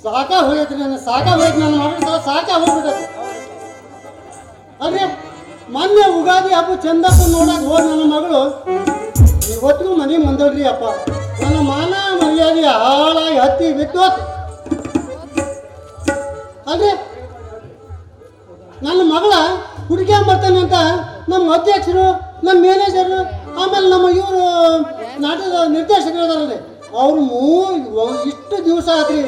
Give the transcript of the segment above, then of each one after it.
ಸಾಕ ಹೋಗೈತ್ರಿ ನನ್ನ ನನ್ನ ಮಗಳ ಸಾಕ ಹೋಗ್ಬಿಟ್ಟೈತಿ. ಅಲ್ರಿ ಮೊನ್ನೆ ಉಗಾದಿ ಹಬ್ಬ ಚಂದಪ್ಪ ನೋಡಕ್ ಹೋದ್ ನನ್ನ ಮಗಳು ಇವತ್ತಿಗೂ ಮನೆ ಮುಂದಲ್ರಿ ಅಪ್ಪ. ನನ್ನ ಮಾನ ಮರ್ಯಾದೆ ಹಾಳಾಗಿ ಹತ್ತಿ ಬಿತ್ತು. ಅಲ್ರಿ ನನ್ನ ಮಗಳ ಹುಡುಕ್ಯಾಂಬರ್ತಾನೆ ಅಂತ ನಮ್ಮ ಅಧ್ಯಕ್ಷರು, ನಮ್ಮ ಮ್ಯಾನೇಜರು, ಆಮೇಲೆ ನಮ್ಮ ಇವರು ನಾಟಕದ ನಿರ್ದೇಶಕರು ಇದಾರಲ್ರಿ, ಅವ್ರು ಇಷ್ಟು ದಿವಸ ಆತ್ರಿ.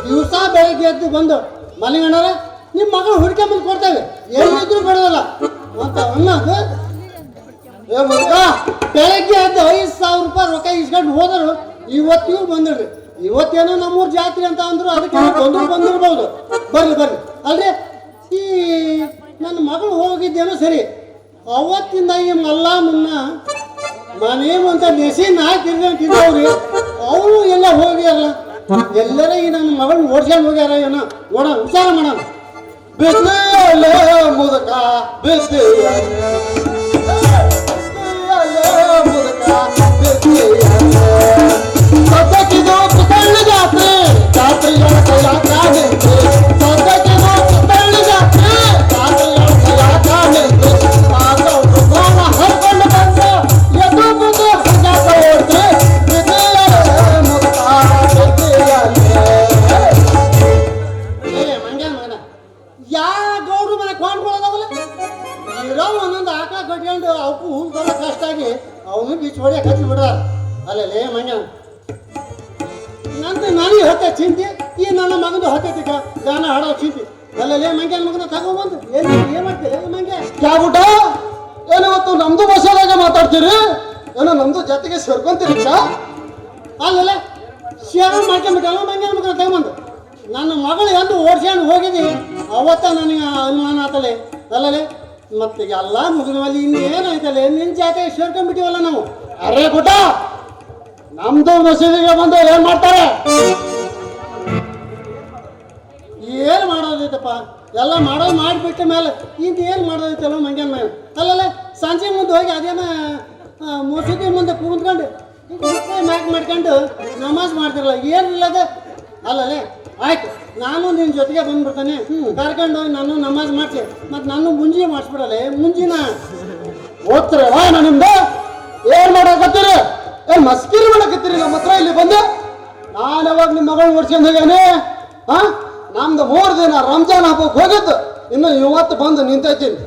ದಿವಸ ಬೆಳಗ್ಗೆ ಎದ್ದು ಬಂದು ಮನೆಗಣ್ಣರ ನಿಮ್ಮ ಮಗಳು ಹುಡ್ಕೊಂಬಂದು ಕೊಡ್ತೇವೆ, ಏನಿದ್ರು ಬಿಡೋದಲ್ಲ ಅಂತ ಅನ್ನೋದು. ಬೆಳಗ್ಗೆ ಎದ್ದು 5,000 ರೂಪಾಯಿ ರೊಕ್ಕ ಇಸ್ಕೊಂಡು ಹೋದರು. ಇವತ್ತಿಗೂ ಬಂದಿಡ್ರಿ. ಇವತ್ತೇನೋ ನಮ್ಮೂರು ಜಾತ್ರೆ ಅಂತ ಅಂದ್ರು, ಅದಕ್ಕೆ ತೊಂದರೆ ಬಂದಿರ್ಬೋದು. ಬರ್ರಿ ಬರ್ರಿ. ಅಲ್ರಿ ಈ ನನ್ನ ಮಗಳು ಹೋಗಿದ್ದೇನೋ ಸರಿ, ಅವತ್ತಿಂದ ಈ ಮಲ್ಲ ಮುನ್ನ ಮನೆ ಅಂತ ನೆಸಿನ ಹಾಕಿರ್ರಿ. ಅವರು ಎಲ್ಲ ಹೋಗ್ಯಾರಲ್ಲ, ಎಲ್ಲರ ಈ ನನ್ನ ಮಗಳನ್ನ ಓಡ್ಸ್ಕೊಂಡು ಹೋಗ್ಯಾರ ಏನೋ ನೋಡೋಣ, ವಿಚಾರ ಮಾಡೋಣ. ಮುದಕ ಸದ್ದಕ್ಕಿದು ಪುತ್ತಳ್ಳಿ ಜಾತ್ರೆ, ಜಾತ್ರೆಗಳ ಕೈಯಾಕಾನಿಂತೆ. ಸದ್ದಕ್ಕಿದು ಪುತ್ತಳ್ಳಿ ಜಾತ್ರೆ, ಜಾತ್ರೆಗಳ ಕೈಯಾಕಾನಿಂತೆ. ಹರ್ಕೊಂಡು ಬಂದು ಎದು ಮುಂದೆ ಹಂಗಾತ ಓಡ್ರಿ. ಯಾ ಗೌಡ್ರು ಮನೆ ಕೊಂಡ್ಕೊಳ್ಳೋದವಲ್ಲ, ಇರೋ ಒಂದೊಂದು ಆಕಳ ಕಟ್ಕೊಂಡು ಅವಕ್ಕೂ ಹೂಗಳ ಕಷ್ಟ ಆಗಿ ಅವನು ಬೀಚ್ ಹೊಡೆಯಕ್ಕೆ ಹಚ್ಚಿ ಬಿಡ. ಅಲ್ಲೇ ಮಂಗ ನಂದು ನನಗೆ ಹೊತ್ತೆ ಚಿಂತೆ, ಈ ನನ್ನ ಮಗಂದು ಹೊತ್ತೈತಿ ಗಾನ ಹಾಡೋ ಚಿಂತೆ. ಅಲ್ಲೇ ಮಂಗ್ಯ ಮಗನ ತಗೊಂಬಂದು ಏನ್ ಮಾಡ್ತೀರಿ ಮಂಗ್ಯ? ಕ್ಯಾಬಿಟ ಏನಿವತ್ತು ನಮ್ದು ಭಾಷೆದಾಗ ಮಾತಾಡ್ತೀರಿ ಏನೋ, ನಮ್ದು ಜೊತೆಗೆ ಸೇರ್ಕೊಂತೀರಿ. ಅಲ್ಲೇ ಶೇರ್ ಮಾಡ್ಕೊಂಬಿಟ್ಟಲ್ಲ ಮಂಗ್ಯ ಮಗನ ತಗೊಂಬಂದು. ನನ್ನ ಮಗಳು ಎಂದು ಓಡ್ಸ್ಕೊಂಡು ಹೋಗಿದ್ದಿ ಅವತ್ತ ನನಗೆ ಅನುಮಾನ ಆತಲೆ. ಅಲ್ಲೇ ಮತ್ತೆ ಎಲ್ಲ ಮುಗಿದ ಮೇಲೆ ಇನ್ನೇನಾಯ್ತಲ್ಲ, ನಿನ್ನ ಜಾತಿಗೆ ಸೇರ್ಕೊಂಡ್ಬಿಟ್ಟಿವಲ್ಲ ನಾವು. ಅರೇ ಗುಟ ನಮ್ದು ಮಸೀದಿಗೆ ಬಂದು ಏನ್ ಮಾಡ್ತಾರೆ? ಏನು ಮಾಡೋದೈತಪ್ಪ, ಎಲ್ಲ ಮಾಡೋದು ಮಾಡಿಬಿಟ್ಟ ಮೇಲೆ ಏನು ಮಾಡೋದೈತಲ್ಲ ಮಂಗ್ಯನ ಮೇಲೆ. ಅಲ್ಲೇ ಸಂಜೆ ಮುಂದೆ ಹೋಗಿ ಅದೇನ ಮಸೀದಿ ಮುಂದೆ ಕೂತ್ಕೊಂಡು ಮ್ಯಾಕ್ ಮಾಡ್ಕೊಂಡು ನಮಾಜ್ ಮಾಡ್ತಿರಲ್ಲ, ಏನಿಲ್ಲದ. ಅಲ್ಲೇ ಆಯ್ತು, ನಾನು ನಿನ್ನ ಜೊತೆಗೆ ಬಂದ್ಬಿಡ್ತಾನೆ, ಕರ್ಕೊಂಡು ಹೋಗಿ ನಾನು ನಮಾಜ್ ಮಾಡ್ಸಿ, ಮತ್ತು ನಾನು ಮುಂಜಿ ಮಾಡಿಸ್ಬಿಡಲ್ಲ. ಮುಂಜಿನ ಓದ್ತಾರೆ ನಿಮ್ದು ಏನ್ ಮಾಡಕತ್ತೀರಿ? ಏನ್ ಮಸ್ಕಿರಿ ಮಾಡಕತ್ತೀರಿ ನಮ್ಮ ಹತ್ರ ಇಲ್ಲಿ ಬಂದು? ನಾನು ಯಾವಾಗ ನಿಮ್ಮ ಮಗಳನ್ನ ಓಡಿಸ್ಕೊಂಡು ಹೋಗ್ಯಾನೆ? ನಮ್ದು 3 ದಿನ ರಂಜಾನ್ ಹಬ್ಬಕ್ಕೆ ಹೋಗಿದ್ದು, ಇನ್ನು ಇವತ್ತು ಬಂದು ನಿಂತೈತೀನಿ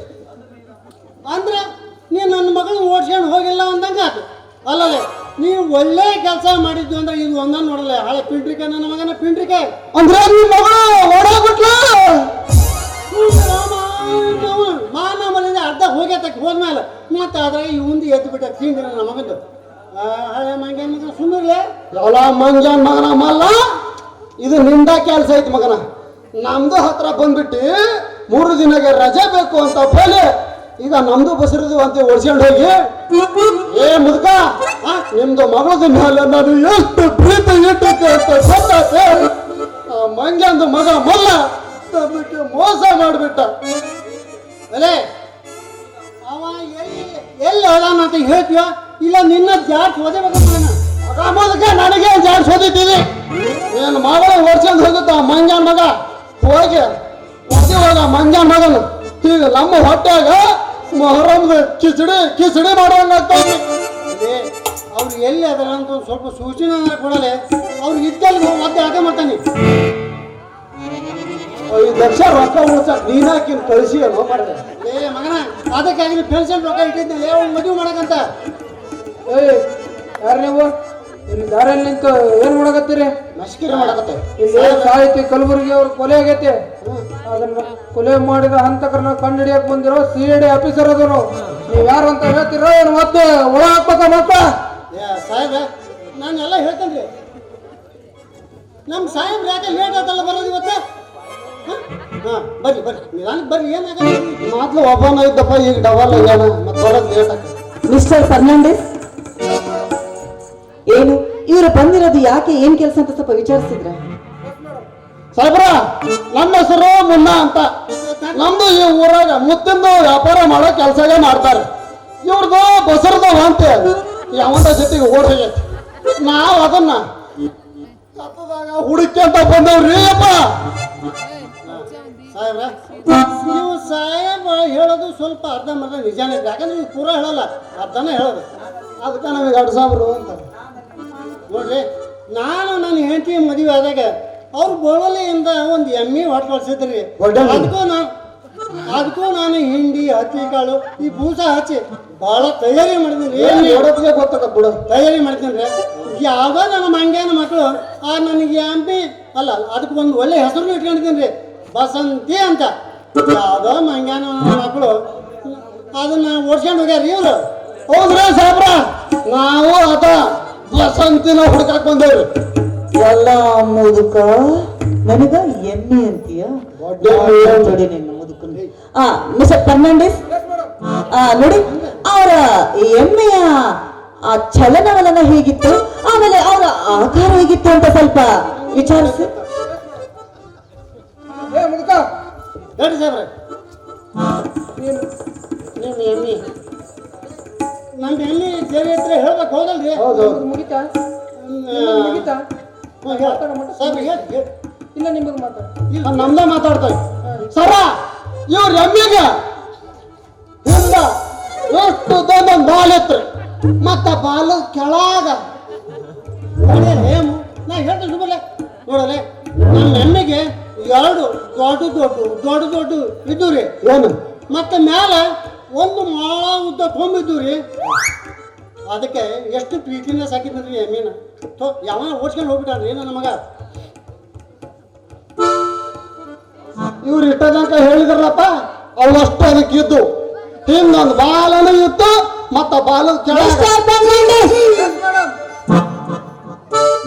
ಅಂದ್ರೆ ನೀನು ನನ್ನ ಮಗಳನ್ನ ಓಡಿಸ್ಕೊಂಡು ಹೋಗಿಲ್ಲ ಅಂದಂಗೆ ಆಯ್ತು. ಅಲ್ಲೇ ನೀವು ಒಳ್ಳೆ ಕೆಲಸ ಮಾಡಿದ್ದು ಅಂದ್ರೆ ಇದು ಒಂದನ್ನು ನೋಡಲ್ಲ, ಹಳೆ ಪಿಂಟ್ರಿಕೆ ನನ್ನ ಮಗನ ಪಿಂಟ್ರಿಕೆ ಅಂದ್ರೆ ನಿಮ್ಮ ಮಗಳು ಓಡೋಗ್ಬಿಟ್ಲ. ಮಾನ ಮನೆಯಿಂದ ಅರ್ಧ ಹೋಗ್ಯತಕ್ಕೆ ಹೋದ್ಮೇಲೆ ಮತ್ತೆ ಅದ್ರಾಗ ಇವಂದು ಎದ್ದು ಬಿಟ್ಟ ತಿಂಡಿ ನನ್ನ ಮಗಂದು. ಹಳೆ ಮಂಗ್ಯನ ಮಗನ ಸುಮ್ಮನೆ ಎಲ್ಲ ಮಂಗ್ಯನ ಮಗನ ಮಲ್ಲ, ಇದು ನಿಂದ ಕೆಲಸ ಐತಿ ಮಗನ. ನಮ್ದು ಹತ್ರ ಬಂದ್ಬಿಟ್ಟು 3 ದಿನಕ್ಕೆ ರಜೆ ಬೇಕು ಅಂತ ಬೋಲೆ ಈಗ ನಮ್ದು ಬಸರದು ಅಂತ ಓಡಿಸ್ಕೊಂಡು ಹೋಗಿ, ಏ ಮುದ್ಕ ನಿಮ್ದು ಮಗಳದ ಮೇಲೆ ನಾನು ಎಷ್ಟು ಪ್ರೀತಿ ಇಟ್ಟಿದ್ದೆ ಅಂತ ಗೊತ್ತಾತೆ. ಮಂಗ್ಯಂದು ಮಗ ಮಲ್ಲ ತಮ್ಮಕ್ಕೆ ಮೋಸ ಮಾಡಿಬಿಟ್ಟ. ಅಲೇ ಅವ ಎಲ್ಲಿ ಹೋದಾನ ಅಂತ ಹೇಳ್ತೀವ, ಇಲ್ಲ ನಿನ್ನ ಜಾಡ್ಸ್ ಓದಬೇಕಂತ ಮಗ ಮೊದಲಕ್ಕೆ ನನಗೆ ಜಾಡ್ಸ್ ಓದಿದ್ದೀವಿ. ನೀನು ಮಗಳ ಓಡಿಸ್ಕೊಂಡು ಹೋಗುತ್ತ ಮಂಗ್ಯನ ಮಗ ಹೋಗಿ ಹೋಗ ಮಂಗ್ಯನ ಮಗನು ಈಗ ನಮ್ಮ ಹೊಟ್ಟಾಗ ಮೊಹರಂದ ಕಿಚಡಿ ಮಾಡೋಂಗಾಗ್ತದೆ. ಅವ್ರು ಎಲ್ಲಿ ಅದರ ಅಂತ ಒಂದು ಸ್ವಲ್ಪ ಸೂಚನೆ ಕೊಡಲೆ, ಅವ್ರಿಗೆ ಇದ್ದಲ್ಲಿ ಒದ್ದೆ ಹಾಗೆ ಮಾಡ್ತಾನೆ. 5 ಲಕ್ಷ ರೊಕ್ಕ ಉಳಿಸಕ್ ನೀನಾಕಿನ ಕಳಿಸಿ ಏನೋ ಮಾಡಿದೆ. ಏ ಮಗನ ಅದಕ್ಕಾಗಿ ಪೆನ್ಷನ್ ರೊಕ್ಕ ಇಟ್ಟಿದ್ದೆ ಅವ್ನು ಮದುವೆ ಮಾಡಕಂತ. ಯಾರು ನೀವು ಇಲ್ಲಿ ದಾರಿಯಲ್ಲಿ ನಿಂತು ಏನ್ ಮಾಡಕತ್ತೀರಿ? ಮಸ್ಕಿರಿ ಮಾಡಕತ್ತೆ. ಇಲ್ಲಿ ಸಾಹಿತಿ ಕಲಬುರ್ಗಿ ಅವ್ರ ಕೊಲೆ ಆಗೈತಿ, ಅದನ್ನ ಕೊಲೆ ಮಾಡಿದ ಹಂತಕರನ್ನ ಕಂಡು ಹಿಡಿಯಕ್ ಬಂದಿರೋ CID ಆಫೀಸರ್ ಅದನು. ನೀವ್ ಯಾರು ಅಂತ ಹೇಳ್ತಿರೋ ಏನು ಮತ್ತೆ ಒಳ ಹಾಕ್ಬೇಕ ಮತ್ತ? ಸಾಹೇಬ್ರೆ ನಾನೆಲ್ಲ ಹೇಳ್ತೇನ್ರಿ. ನಮ್ಮ ಸಾಹೇಬ್ರ ಯಾಕೆ ಲೇಟ್ ಆತಲ್ಲ ಬರೋದು ಇವತ್ತು? ಬರ್ರಿ ಬರ್ರಿ ನಿಧಾನಕ್ಕೆ ಬರ್ರಿ, ಏನಾಗಲ್ಲ. ಮೊದ್ಲು ಒಬ್ಬನ ಇದ್ದಪ್ಪ, ಈಗ ಡಬಲ್ ಆಗ್ಯಾನ, ಮತ್ತೆ ಬರೋದು ಲೇಟ್ ಆಗ್ತದೆ. ಮಿಸ್ಟರ್ ಫರ್ನಾಂಡಿಸ್, ಏನು ಇವರು ಬಂದಿರೋದು ಯಾಕೆ, ಏನ್ ಕೆಲಸ ಅಂತ ಸ್ವಲ್ಪ ವಿಚಾರಿಸಿದ್ರ? ಸಾಹೇಬ್ರ ನಮ್ಮ ಹೆಸರು ಮುನ್ನ ಅಂತ. ನಮ್ದು ಈ ಊರಾಗ ಮುತ್ತಿಂದು ವ್ಯಾಪಾರ ಮಾಡೋ ಕೆಲಸನೇ ಮಾಡ್ತಾರೆ. ಇವ್ರದ್ದು ಬಸರದವ ಅಂತ ಯಾವಂತ ಜೊತೆಗೆ ಓಡ್ ಹೋಗೈತಿ. ನಾವು ಅದನ್ನ ಕತ್ತದಾಗ ಹುಡುಕ್ಯಂತ ಬಂದವ್ರಿ ಅಪ್ಪ ಸಾಹೇಬ್ರ ನೀವು ಸಾಹೇಬ ಹೇಳೋದು ಸ್ವಲ್ಪ ಅರ್ಧಂಬರ್ಧ ನಿಜಾನೇ ಇದೆ. ಯಾಕಂದ್ರೆ ನೀವು ಪೂರ ಹೇಳಲ್ಲ, ಅರ್ಧನೇ ಹೇಳೋದು. ಅದಕ್ಕೆ ನಮಗೆ 2,000 ಅಂತ ನೋಡ್ರಿ. ನಾನು ನನ್ನ ಹೆಂಡತಿ ಮದುವೆ ಆದಾಗ ಅವ್ರು ಬೋಳಲೆಯಿಂದ ಒಂದು ಎಮ್ಮೆ ಹೊಟ್ಟು ಕಳ್ಸಿದ್ರಿ. ಅದಕ್ಕೂ ನಾನು ಹಿಂಡಿ ಹತ್ತಿ ಕಾಳು ಈ ಬೂಸ ಹಚ್ಚಿ ಭಾಳ ತಯಾರಿ ಮಾಡಿದ್ದೀನಿ. ಗೊತ್ತಾಗ ಬಿಡು, ತಯಾರಿ ಮಾಡ್ತೀನಿ ರೀ. ಯಾವುದೋ ನನ್ನ ಮಂಗ್ಯಾನ ಮಕ್ಕಳು ನನಗೆ ಎಮ್ಮೆ ಅಲ್ಲ, ಅದಕ್ಕೆ ಒಂದು ಒಳ್ಳೆ ಹೆಸರು ಇಟ್ಕೊಂಡಿದ್ದೀನಿ ರೀ, ಬಸಂತಿ ಅಂತ. ಯಾವುದೋ ಮಂಗ್ಯಾನ ಮಕ್ಕಳು ಅದನ್ನ ಓಡ್ಸ್ಕೊಂಡು ಹೋಗ್ಯಾರ ಇವ್ರು. ಹೌದ್ರಿ ಸಾಬ್ರ, ನಾವು ಅದ ಬಸಂತಿನ ಹುಡ್ಕಕ್ ಬಂದೇವ್ರಿ. ಎಲ್ಲ ಮುದುಕ ನನಗ ಎಮ್ಮೆ ಅಂತೀಯ? ನೋಡಿ ನಿನ್ನ ಮುದುಕನ್. ಮಿಸ್ಟರ್ ಫರ್ನಾಂಡಿಸ್, ನೋಡಿ ಅವರ ಎಮ್ಮೆಯ ಆ ಚಲನವಲನ ಹೇಗಿತ್ತು, ಆಮೇಲೆ ಅವರ ಆಕಾರ ಹೇಗಿತ್ತು ಅಂತ ಸ್ವಲ್ಪ ವಿಚಾರಿಸಿ. ಮುದುಕ ಹೇಳಿ ಸಾಬ್ರೆ, ನಿಮ್ಮ ಎಮ್ಮೆ ನನ್ನ ಎಮ್ಮೆ ಸೇರಿ ಹತ್ರ ಹೇಳ್ಬೇಕು ಹೋದಲ್ರಿ? ಮುಗಿತಾ ಮುಗಿತಾ? ಸಾಬ್ರೆ ಹೇಳಿ. ಇಲ್ಲ ನಿಮಗೆ ಮಾತಾಡ. ಇಲ್ಲ ನಮ್ದೇ ಮಾತಾಡ್ತಾರೆ ಸರ. ಇವ್ರ ಎಮ್ಮೆಗೆ ಹಿಂದ ಎಷ್ಟು ದೊಡ್ಡ ಬಾಲೆತ್ರಿ, ಮತ್ತ ಬಾಲ ಕೆಳಗ ನಾ ಹೇಳ್ತೀನಿ ಸುಮ್ಮನೆ ನೋಡಲೆ. ನಮ್ಮ ಎಮ್ಮೆಗೆ 2 ದೊಡ್ಡ ಇದ್ದು ರೀ. ಏನು ಮತ್ತೆ ಮ್ಯಾಲ ಒಂದು ಮಾಳ ಉದ್ದ ಕೊಂಬಿದ್ದು ರೀ. ಅದಕ್ಕೆ ಎಷ್ಟು ಪ್ರೀತಿಯಿಂದ ಸಾಕಿದ್ರಿ ಎಮ್ಮಿನ. ಯಾವ ಓಡ್ಸ್ಕೊಂಡು ಹೋಗ್ಬಿಟ್ಟಾನ್ರಿ ನನ್ನ ಮಗ. ಇವ್ರು ಇಟ್ಟದಂಕ ಹೇಳಿದ್ರಲ್ಲಪ್ಪ, ಅವಷ್ಟು ಅದಕ್ಕೆ ಇದ್ದು ಹಿಂದೊಂದು ಬಾಲನೂ ಇತ್ತು, ಮತ್ತ ಬಾಲದ ಕೆಳಗೆ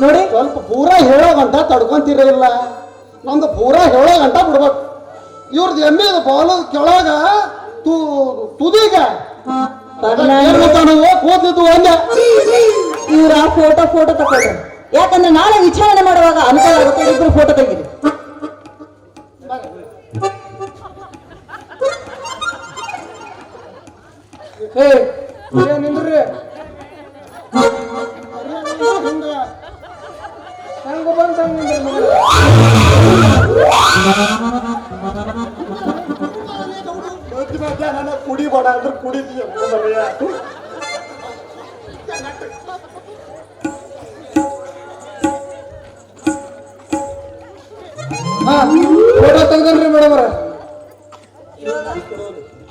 ನೋಡಿ. ಸ್ವಲ್ಪ ಪೂರ ಹೇಳೋ ಗಂಟ ತಡ್ಕೊಂತಿರಲಿಲ್ಲ, ನಮ್ದು ಪೂರ ಹೇಳೋ ಗಂಟ ಬಿಡ್ಬೇಕು. ಇವ್ರದ್ದು ಎಮ್ಮೆದು ಬಾಲದ ಕೆಳಗ ತುದಿಗ ಕೂತಿದ್ದು ಒಂದೇ. ಇವ್ರ ಫೋಟೋ ತಕೊಳ್ಳಿ, ಯಾಕಂದ್ರೆ ನಾಳೆ ವಿಚಾರಣೆ ಮಾಡುವಾಗ ಅನುಕೂಲ ಆಗುತ್ತೆ. ಇಬ್ರು ಫೋಟೋ ತೆಗೀರಿ. ನಿಂದ್ರಿ ಹೆಂಗ ಬಂತ ಕುಡಿಬೇಡ ಅಂದ್ರೆ ಕುಡಿತೀಯ. ಫೋಟೋ ತೆಗ್ದನ್ರಿ ಮೇಡಮ್ ಅವ್ರ.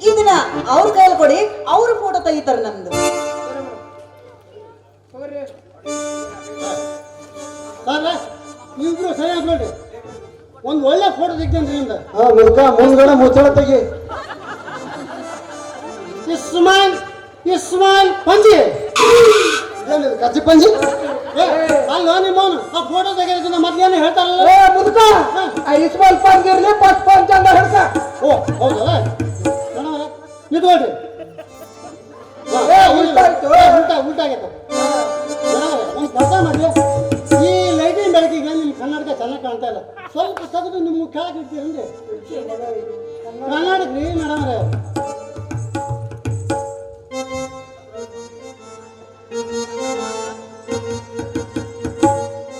ಇದನ್ನ ಅವ್ರ ಕೈಯಲ್ಲಿ ಕೊಡಿ, ಅವ್ರ ಫೋಟೋ ತೆಗಿತಾರೆ ನಮ್ದು. ಇಬ್ರು ಸರಿ ಆಗ್ಬೇಡಿ, ಒಂದು ಒಳ್ಳೆ ಫೋಟೋ ತೆಗ್ತೇನ್ರಿ ನಿಮ್ದು. ಮುಂದ್ಗಡೆ ಮುಚ್ಚಳ ತೆಗಿ. ಇಸ್ಮಾಯಿಲ್ ಪಂಜಿ ಕಚ್ಚಿ ಪಂಜಿ ಅಲ್ಲ ನಿಮ್ಮವನು. ಆ ಫೋಟೋ ತೆಗೆದಕ್ಕಿಂತ ಮೊದ್ಲೇನು ಹೇಳ್ತಾರಲ್ಲ ಮುದುಕ, ಇಸ್ಮಾಯಿಲ್ ಪಂಜ್ ಇರ್ಲಿ, ಫಸ್ಟ್ ಪಂಚ್ ಅಂತ ಹೇಳ್ಕ. ಓ ಹೌದಲ್ಲ, ನಿಂತ್ಕೊಳ್ರಿ. ಉಲ್ಟಾ ಆಗೈತೆ. ಒಂದು ಕೆಲಸ ಮಾಡಿ, ಈ ಲೈಟಿನ ಬೆಳಕಿಗೆ ನಿಮ್ಮ ಕನ್ನಡಕ ಚೆನ್ನಾಗಿ ಕಾಣ್ತಾ ಇಲ್ಲ, ಸ್ವಲ್ಪ ತೆಗೆದು ನಿಮ್ಗೆ ಕೆಳಗೆ ಇಡ್ತೀರಂದ್ರೆ ಕನ್ನಡಕ ರೀ ಮೇಡಮ್ ರೇ.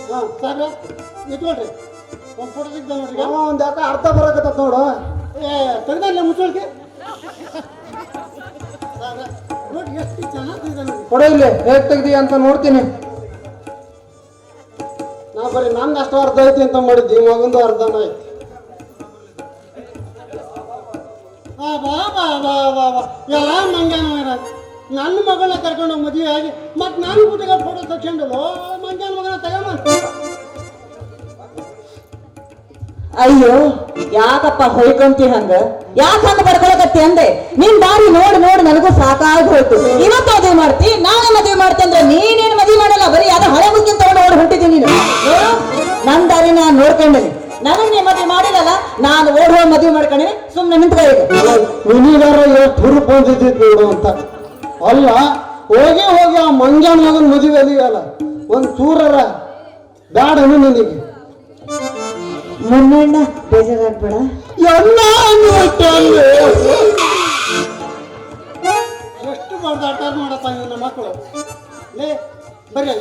ಹಾಂ ಸಾಬ್ರ ನಿಂತ್ಕೊಳ್ರಿ, ಒಂದು ಫೋಟೋ ತೆಗ್ದ ನೋಡ್ರಿ. ಒಂದು ಯಾಕೆ ಅರ್ಥ ಬರಕತ್ತ ನೋಡು. ತೆಗ್ದಲ್ಲ ಮುಚ್ಚೋಳ್ಕೆ ನೋಡಿ, ಎಷ್ಟು ಚೆನ್ನಾಗಿ ತೆಗ್ದ ನೋಡಿ. ಕೊಡ ಇಲ್ಲಿ, ಹೇಗೆ ತೆಗ್ದಿ ಅಂತ ನೋಡ್ತೀನಿ. ನಾ ಬರೀ ನಂದು ಅಷ್ಟು ಅರ್ಧ ಐತಿ ಅಂತ ಮಾಡಿದ್ದಿ, ಮಗಂದು ಅರ್ಧನ ಐತಿ. ಎಲ್ಲ ಮಂಗ್ಯಾನ ನನ್ನ ಮಗಳನ್ನ ಕರ್ಕೊಂಡೋಗಿ ಮದುವೆ ಆಗಿ ಮತ್ತೆ ನಾನು ಕುಟಿಗೆ ಫೋಟೋ ತಗೊಂಡಲ್ಲ ಮಂಗ್ಯಾನ ಮಗನ ತಗೊಂಬ. ಅಯ್ಯೋ ಯಾಕಪ್ಪ ಹೊಯ್ಕೊಂತಿ ಹಂಗ, ಯಾಕ ಹಂಗ ಬಡ್ಕೊಳಕತ್ತಿ ಅಂದೆ. ನಿನ್ ದಾರಿ ನೋಡಿ ನನಗೂ ಸಾಕಾಗಿ ಹೋಯ್ತು. ಇವತ್ತು ಮದುವೆ ಮಾಡ್ತಿ, ನಾಳೆ ಮದುವೆ ಮಾಡ್ತಿ ಅಂದ್ರೆ ನೀನೇನು ಮದುವೆ ಮಾಡಲ್ಲ, ಬರೀ ಅದ ಹಳೆ ಮುಗಿನ ತಗೊಂಡು ಓಡ್ ಹೊಂಟಿದ್ದೀನಿ ನೀನು. ನನ್ನ ದಾರಿ ನಾನು ನೋಡ್ಕೊಂಡೇನಿ. ನನಗೆ ನೀ ಮದುವೆ ಮಾಡಿಲ್ಲಲ್ಲ, ನಾನು ಓಡ್ ಹೋಗಿ ಮದುವೆ ಮಾಡ್ಕೊಂಡೇನಿ. ಸುಮ್ಮನೆ ನಿಂತ್ಕೊಳ್ಳಿ. ನಿನಗಾರ ಎಷ್ಟು ಹುರುಪು ಬಂದಿದ್ದಿತ್ತು ನೋಡು ಅಂತ. ಅಲ್ಲ ಹೋಗಿ ಆ ಮಂಗ್ಯಾನ ಮಗನ ಮದುವೆ ಅಲ್ಲ, ಒಂದು ಚೂರರ ಬ್ಯಾಡ ನಿನಗೆ. ಮುನ್ನಣ್ಣ ಬೇಜಾರಾಗ್ಬೇಡ. ಎಲ್ಲ ಎಷ್ಟು ಬಡ್ದಾಟ ಮಾಡಪ್ಪ ನನ್ನ ಮಕ್ಕಳು. ಲೇ ಬರ್ರಿ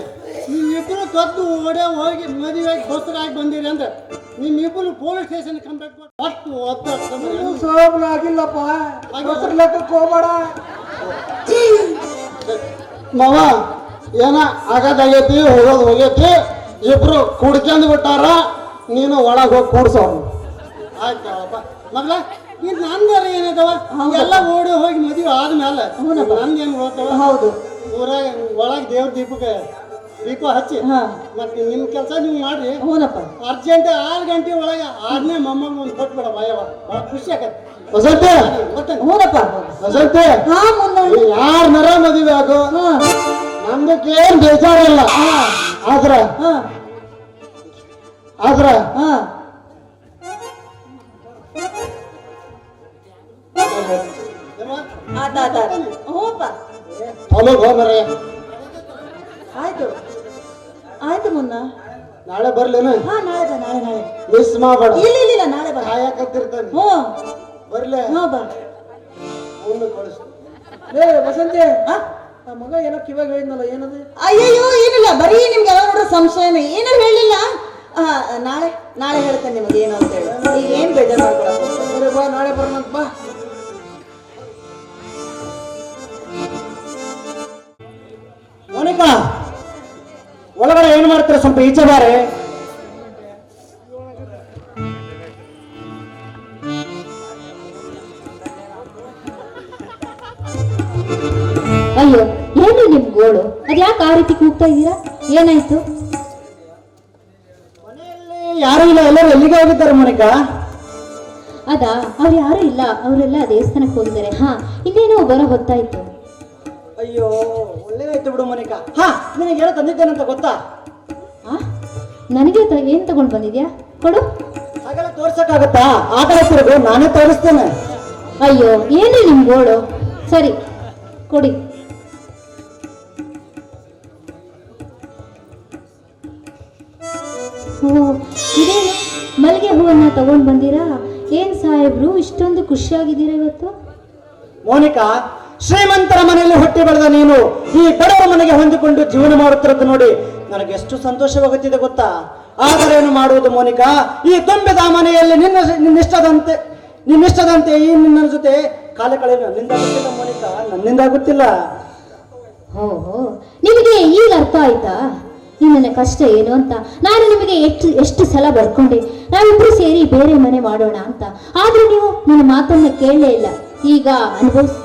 ನೀವಿಬ್ಬರು ಕದ್ದು ಓಡೆ ಹೋಗಿ ಮದುವೆಯಾಗಿ ಹೊಸರಾಗಿ ಬಂದಿರಿ ಅಂದ್ರೆ ನಿಮ್ಮಿಬ್ಬರು ಪೊಲೀಸ್ ಸ್ಟೇಷನ್ ಕಂಪ್ಲೇಂಟ್ ಕೊಟ್ಟು ಒತ್ತು ಸೋಬಲ ಆಗಿಲ್ಲಪ್ಪ ಹೊಸರ ಲೆಕ್ಕಕ್ಕೆ ಹೋಗ್ಬೇಡ. ಮಾವ ಏನ ಆಗದಾಗೈತಿ ಹೋಗೋದು ಹೋಗೈತಿ, ಇಬ್ರು ಕುಡ್ಕೊಂಡು ಬಿಟ್ಟಾರ, ನೀನು ಒಳಗೆ ಹೋಗಿ ಕೂಡ್ಸೋರು. ಆಯ್ತಪ್ಪ ಮಗ್ಲ ಇದು ನಂದರ ಏನಿದಾವ ಎಲ್ಲ ಓಡಿ ಹೋಗಿ ಮದುವೆ ಆದ್ಮೇಲೆ ನಂದೇನು ಹೋಗ್ತಾವ. ಹೌದು ಊರಾಗ ಒಳಗೆ ದೇವ್ರ ದೀಪ ಹಚ್ಚಿ ಮತ್ತೆ ನಿಮ್ಮ ಕೆಲಸ ನೀವು ಮಾಡ್ರಿ. ಹೂನಪ್ಪ ಅರ್ಜೆಂಟ್ 6 ಗಂಟೆ ಒಳಗೆ 6ನೇ ಮೊಮ್ಮಗ ಒಂದು ಕೊಟ್ಬಿಡ ಭಯವ ಭಾಳ ಖುಷಿ ಆಗತ್ತೆ. ವಸಂತೆ ಹೂನಪ್ಪ ವಸಂತೆ ಯಾರ ನರ ಮದುವೆ ಆಗು ನಮ್ದಕ್ಕೇನ್ ಬೇಜಾರಿಲ್ಲ. ಆದ್ರ ಆದ್ರ ಆಯ್ತು ಆಯ್ತು ಮುನ್ನ ನಾಳೆ ಬರ್ಲೇನ? ನಾಳೆ ನಾಳೆ ನಾಳೆ ಮಿಸ್ ಮಾಡಬೇಡ. ಇಲ್ಲ ನಾಳೆ ಬಾ. ಕಾಯಕತ್ತಿರ್ತಾನೆ. ಬರ್ಲೆ ಬಾ. ಅವನು ಕಳಿಸ್ತು. ವಸಂತಿ ಆ ಮಗ ಏನೋ ಕಿವಾಗ ಹೇಳಿದ್ನಲ್ಲ, ಏನದು? ಅಯ್ಯಯ್ಯೋ ಏನಿಲ್ಲ, ಬರೀ ನಿಮ್ಗೆ ಎಲ್ಲ ನೋಡೋ ಸಂಶಯನೇ, ಏನೂ ಹೇಳಿಲ್ಲ. ನಾಳೆ ನಾಳೆ ಹೇಳ್ತೇನೆ ನಿಮಗೆ ಏನು ಅಂತ ಹೇಳಿ. ಈಗ ಏನ್ ಬೇಜಾರು ಮಾಡ್ಕೊಳ. ಬಾ ನಾಳೆ ಬರೋಣಂತ ಬಾ. ಮೋನಿಕಾ ಒಳಗಡೆ ಏನ್ ಮಾಡ್ತಾರೆ? ಸ್ವಲ್ಪ ಈಚೆ ಬಾರೆ. ಅಯ್ಯೋ ಏನು ನಿಮ್ ಗೋಳು? ಅದ್ಯಾಕೆ ಆ ರೀತಿ ಕೂಗ್ತಾ ಇದ್ದೀರಾ? ಏನಾಯ್ತು? ಮನೆಯಲ್ಲಿ ಯಾರು ಇಲ್ಲ, ಎಲ್ಲರೂ ಎಲ್ಲಿಗೆ ಹೋಗಿದ್ದಾರೆ ಮೋನಿಕಾ? ಅದಾ, ಅವ್ರು ಯಾರು ಇಲ್ಲ, ಅವರೆಲ್ಲ ದೇವಸ್ಥಾನಕ್ಕೆ ಹೋಗಿದ್ದಾರೆ. ಹಾ ಇನ್ನೇನೋ ಬರೋ ಹೊತ್ತಾಯ್ತು. ಅಯ್ಯೋ ಒಳ್ಳೇದಾಯ್ತು ಬಿಡು ಮೋನಿಕಾ. ಹಾ ನಿನಗೆ ಏನೋ ತಂದಿದ್ದೇನಂತ ಗೊತ್ತಾ? ನನಗೆ ಏನ್ ತಗೊಂಡ್ ಬಂದಿದ್ಯಾ? ಕೊಡು. ಹಾಗೆಲ್ಲ ತೋರ್ಸಕ್ಕಾಗತ್ತಾ? ಆ ಕಡೆ ತಿರುಗು, ನಾನೇ ತೋರಿಸ್ತೇನೆ. ಅಯ್ಯೋ ಏನು ನಿಮ್ ಗೋಳು? ಸರಿ ಕೊಡಿ. ಓ ಇದೇನು ಮಲ್ಲಿಗೆ ಹೂವನ್ನ ತಗೊಂಡ್ ಬಂದಿರಾ? ಏನ್ ಸಾಹೇಬ್ರು ಇಷ್ಟೊಂದು ಖುಷಿಯಾಗಿದ್ದೀರಾ ಇವತ್ತು? ಮೋನಿಕಾ, ಶ್ರೀಮಂತರ ಮನೆಯಲ್ಲಿ ಹುಟ್ಟಿ ಬೆಳೆದ ನೀನು ಈ ಬಡವರ ಮನೆಗೆ ಹೊಂದಿಕೊಂಡು ಜೀವನ ಮಾಡುತ್ತಿರೋದು ನೋಡಿ ನನಗೆ ಎಷ್ಟು ಸಂತೋಷವಾಗುತ್ತಿದೆ ಗೊತ್ತಾ? ಆದರೇನು ಮಾಡುವುದು ಮೋನಿಕಾ, ಈ ತುಂಬಿದ ಮನೆಯಲ್ಲಿ ನಿನ್ನಿಷ್ಟದಂತೆ ಈ ನಿನ್ನ ಜೊತೆ ಕಾಲ ಕಳೆಯಲು ನನ್ನಿಂದ ಆಗುತ್ತಿಲ್ಲ ಮೋನಿಕಾ, ನನ್ನಿಂದ ಆಗುತ್ತಿಲ್ಲ. ಓಹೋ ನಿಮಗೆ ಈಗ ಅರ್ಥ ಆಯ್ತಾ ನನ್ನ ಕಷ್ಟ ಏನು ಅಂತ? ನಾನು ನಿಮಗೆ ಎಷ್ಟು ಸಲ ಬರ್ಕೊಂಡೆ ನಾವಿಬ್ರು ಸೇರಿ ಬೇರೆ ಮನೆ ಮಾಡೋಣ ಅಂತ, ಆದ್ರೆ ನೀವು ನನ್ನ ಮಾತನ್ನ ಕೇಳಲೇ ಇಲ್ಲ. ಈಗ ಅನುಭವಿಸಿ.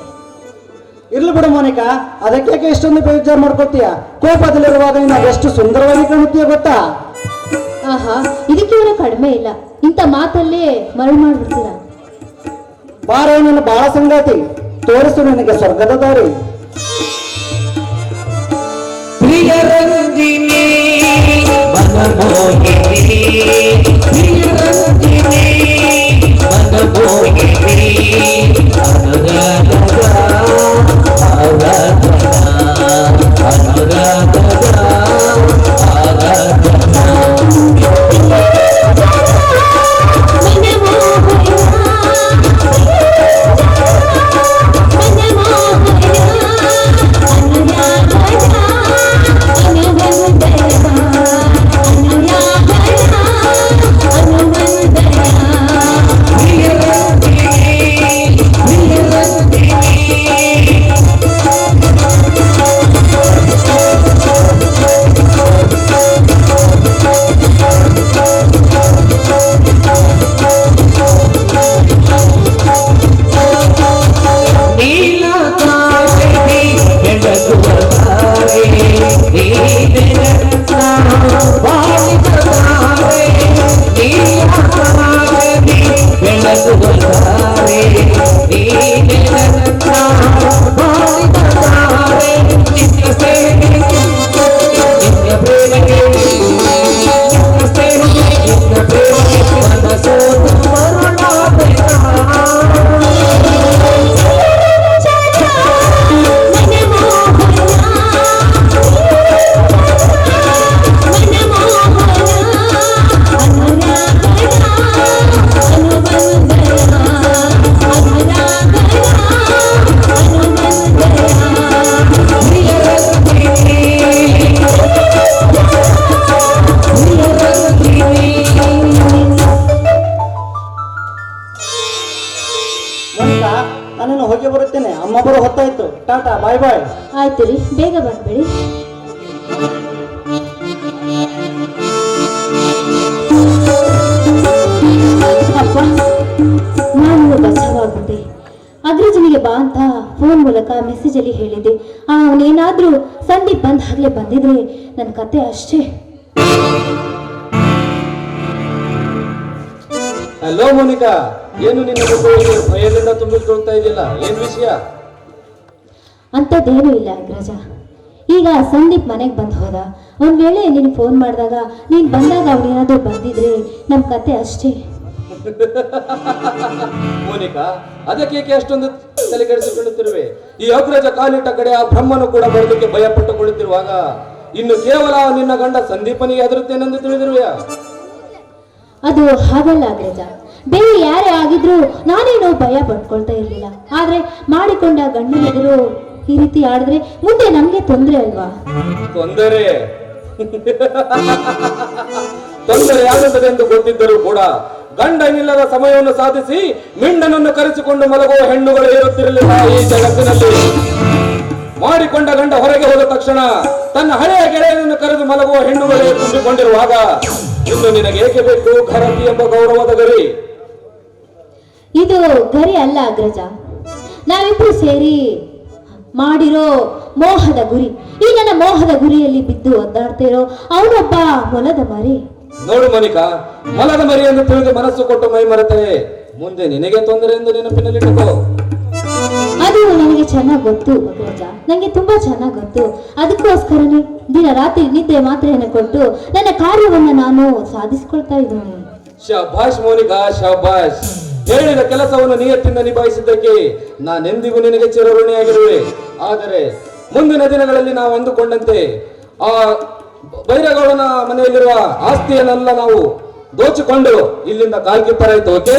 ಇರ್ಲಿ ಬಿಡು ಮೋನಿಕಾ, ಅದಕ್ಕೆ ಎಷ್ಟೊಂದು ಬೇಜಾರು ಮಾಡ್ಕೊತೀಯ? ಕೋಪದಲ್ಲಿರುವಾಗ ನೀನು ಎಷ್ಟು ಸುಂದರವಾಗಿ ಕಾಣುತ್ತೀಯ ಗೊತ್ತಾ? ಆಹಾ ಇದಕ್ಕೇನು ಕಡಿಮೆ ಇಲ್ಲ, ಇಂಥ ಮಾತಲ್ಲೇ ಮರಳು ಮಾಡ್ಬಿಡ್ತೀರಾ. ಬಾರೋ ನನ್ನ ಬಾಳ ಸಂಗಾತಿ, ತೋರಿಸು ನಿನಗೆ ಸ್ವರ್ಗದ ದಾರಿ. ಪ್ರಿಯರಂಜಿನಿ ಮನಮೋಹಿನಿ, ಪ್ರಿಯರಂಜಿನಿ ಮನಮೋಹಿನಿ, ಅನುರಾಗದ ಆರಾಧನಾ, ಅನುರಾಗದ ಆರಾಧನಾ. ಅನುರಾಗ ಹೊತ್ತಾಯ್ತು. ಟಾಟಾ, ಬಾಯ್ ಬಾಯ್. ಆಯ್ತು ರೀ, ಬೇಗ ಬಂದ್ಬಿಡಿ. ಅಪ್ಪ, ನಾನು ಬಚಾವಾಗ್ಬಿಟ್ಟೆ. ಅಗ್ರಜನಿಗೆ ಬಾ ಅಂತ ಫೋನ್ ಮೂಲಕ ಮೆಸೇಜಲ್ಲಿ ಹೇಳಿದ್ದೆ. ಅವನೇನಾದ್ರೂ ಸಂದೀಪ್ ಬಂದಾಗಲೇ ಬಂದಿದ್ರೆ ನನ್ನ ಕತೆ ಅಷ್ಟೇ. ಹಲೋ ಮೋನಿಕಾ, ಏನು ನಿನ್ನ ಭಯದಿಂದ ತುಂಬಿಕೊಳ್ತಾ ಇದೆಯಲ್ಲ, ಏನ್ ವಿಷಯ? ಅಂಥದ್ದೇನೂ ಇಲ್ಲ ಅಗ್ರಜ. ಈಗ ಸಂದೀಪ್ ಮನೆಗೆ ಬಂದು ಹೋದ. ಒಂದ್ ವೇಳೆ ನೀನು ಫೋನ್ ಮಾಡಿದಾಗ ನೀನು ಬಂದಾಗ ಅವನೇನಾದ್ರೂ ಬಂದಿದ್ರೆ ನಮ್ಮ ಕತೆ ಅಷ್ಟೇ. ಮೋನಿಕಾ, ಅದಕ್ಕೆ ಅಷ್ಟೊಂದು ತಲೆ ಕೆಡಿಸಿಕೊಳ್ಳುತ್ತಿರುವೆ? ಈ ಅಗ್ರಜ ಕಾಲಿಟ್ಟ ಕಡೆ ಆ ಬ್ರಹ್ಮನು ಕೂಡ ಬರೋದಕ್ಕೆ ಭಯ ಪಟ್ಟುಕೊಳ್ಳುತ್ತಿರುವಾಗ ಇನ್ನು ಕೇವಲ ನಿನ್ನ ಗಂಡ ಸಂದೀಪನಿಗೆ ಹೆದರುತ್ತೇನೆಂದು ತಿಳಿದಿರುವೆಯಾ? ಅದು ಹಾಗಲ್ಲ ಅಗ್ರಜ. ಬೇರೆ ಯಾರೇ ಆಗಿದ್ರು ನಾನೇನು ಭಯ ಪಡ್ಕೊಳ್ತಾ ಇರ್ಲಿಲ್ಲ. ಆದ್ರೆ ಮಾಡಿಕೊಂಡ ಗಂಡನೆದುರು ಈ ರೀತಿ ಆಡಿದ್ರೆ ಮುಂದೆ ನಮ್ಗೆ ತೊಂದರೆ ಅಲ್ವಾ? ತೊಂದರೆ ಆಗುತ್ತದೆ ಎಂದು ಗೊತ್ತಿದ್ದರೂ ಕೂಡ ಗಂಡನಿಲ್ಲದ ಸಮಯವನ್ನು ಸಾಧಿಸಿ ಮಿಂಡನನ್ನು ಕರೆಸಿಕೊಂಡು ಮಲಗುವ ಹೆಣ್ಣುಗಳು ಇರುತ್ತಿರಲಿಲ್ಲ ಈ ಜಗತ್ತಿನಲ್ಲಿ. ಮಾಡಿಕೊಂಡ ಗಂಡ ಹೊರಗೆ ಹೋದ ತಕ್ಷಣ ತನ್ನ ಹಳೆಯ ಗೆಳೆಯನನ್ನು ಕರೆದು ಮಲಗುವ ಹೆಣ್ಣುಗಳೇ ತುಂಬಿಕೊಂಡಿರುವಾಗ ಇನ್ನು ನಿನಗೆ ಏಕೆ ಬೇಕು ಘರತಿ ಎಂಬ ಗೌರವದ ಗರಿ? ಇದು ಗರಿ ಅಲ್ಲ ಅಗ್ರಜ, ನಾವಿಬ್ರು ಸೇರಿ ಮಾಡಿರೋ ಮೋಹದ ಗುರಿ. ಈ ನನ್ನ ಮೋಹದ ಗುರಿಯಲ್ಲಿ ಬಿದ್ದು ಒದ್ದಾಡ್ತಾ ಇರೋ ಅವನೊಬ್ಬ ಮೊಲದ ಮರಿ. ನೋಡು ಮೋನಿಕಾ, ಮೊಲದ ಮರಿ ಎಂದು ತಿಳಿದು ಮನಸ್ಸು ಕೊಟ್ಟು ಮೈ ಮರೆತರೆ ಮುಂದೆ ನಿನಗೆ ತೊಂದರೆ ಎಂದು ನೆನಪಿನಲ್ಲಿಟ್ಟುಕೋ. ಅದು ನನಗೆ ಚೆನ್ನಾಗಿ ಗೊತ್ತು ಅಗ್ರಜ, ನನಗೆ ತುಂಬಾ ಚೆನ್ನಾಗಿ ಗೊತ್ತು. ಅದಕ್ಕೋಸ್ಕರನೇ ದಿನ ರಾತ್ರಿ ನಿದ್ದೆ ಮಾತ್ರೆಯನ್ನು ಕೊಟ್ಟು ನನ್ನ ಕಾರ್ಯವನ್ನು ನಾನು ಸಾಧಿಸಿಕೊಳ್ತಾ ಇದ್ದೇನೆ. ಶಭಾಷ್ ಮೋನಿಕಾ, ಶಭಾಷ್. ಹೇಳಿದ ಕೆಲಸವನ್ನು ನಿಯತ್ತಿಂದ ನಿಭಾಯಿಸಿದ್ದಕ್ಕೆ ನಾನೆಂದಿಗೂ ನಿನಗೆ ಚಿರಋಣಿಯಾಗಿರುವೆ. ಆದರೆ ಮುಂದಿನ ದಿನಗಳಲ್ಲಿ ನಾವು ಅಂದುಕೊಂಡಂತೆ ಆ ಬೈರಗೌಡನ ಮನೆಯಲ್ಲಿರುವ ಆಸ್ತಿಯನ್ನೆಲ್ಲ ನಾವು ದೋಚಿಕೊಂಡು ಇಲ್ಲಿಂದ ಕಾಲ್ಕಿತ್ತರಾಯ್ತು. ಓಕೆ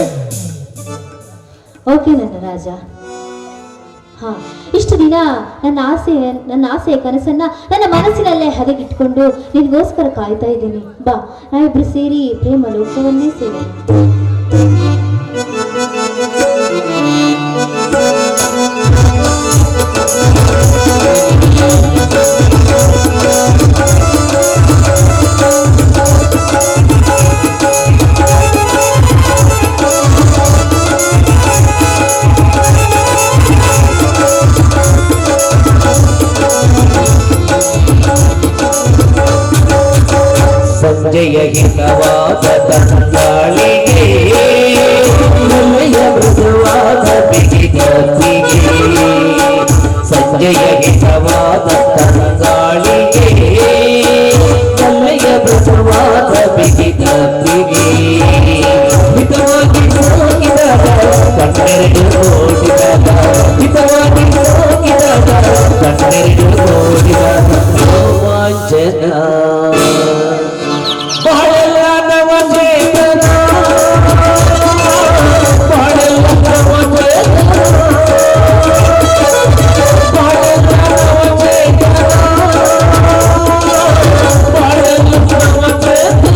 ಓಕೆ ನನ್ನ ರಾಜ. ಹಾ, ಇಷ್ಟು ದಿನ ನನ್ನ ಆಸೆಯ ಕನಸನ್ನ ನನ್ನ ಮನಸ್ಸಿನಲ್ಲೇ ಹದಗಿಟ್ಕೊಂಡು ನಿನಗೋಸ್ಕರ ಕಾಯ್ತಾ ಇದ್ದೀನಿ. ಬಾ, ನಾವಿಬ್ರು ಸೇರಿ ಪ್ರೇಮ ಲೋಕವನ್ನೇ ಸೇರೋಣ. ಸಂಜೆಯ ಹಿತವಾದ ತಂಗಾಳಿಗೆ ಒಳ್ಳೆಯ ಮೃದುವಾದ ಬಿಗಿಗಾತಿಗೆ, ಸಂಜೆಯ ಹಿತವಾದ ತಂಗಾಳಿಗೆ ಒಳ್ಳೆಯ ಮೃದುವಾದ ಬಿಗಿಗಾತಿಗೆ, ಹಿತವಾಗಿ ಹೋಗಿದಾಗ ಕಣ್ಣೆರಡು ನೋಡಿದಾಗ, ಹಿತವಾಗಿ ಹೋಗಿದಾಗ ಕಣ್ಣೆರಡು ನೋಡಿದಾಗ ರೋಮಾಂಚನ. ಬಹಳ ನವಚೇತನ, ಬಹಳ ನವಚೇತನ, ಬಹಳ ನವಚೇತನ, ಬಹಳ ನವಚೇತನ.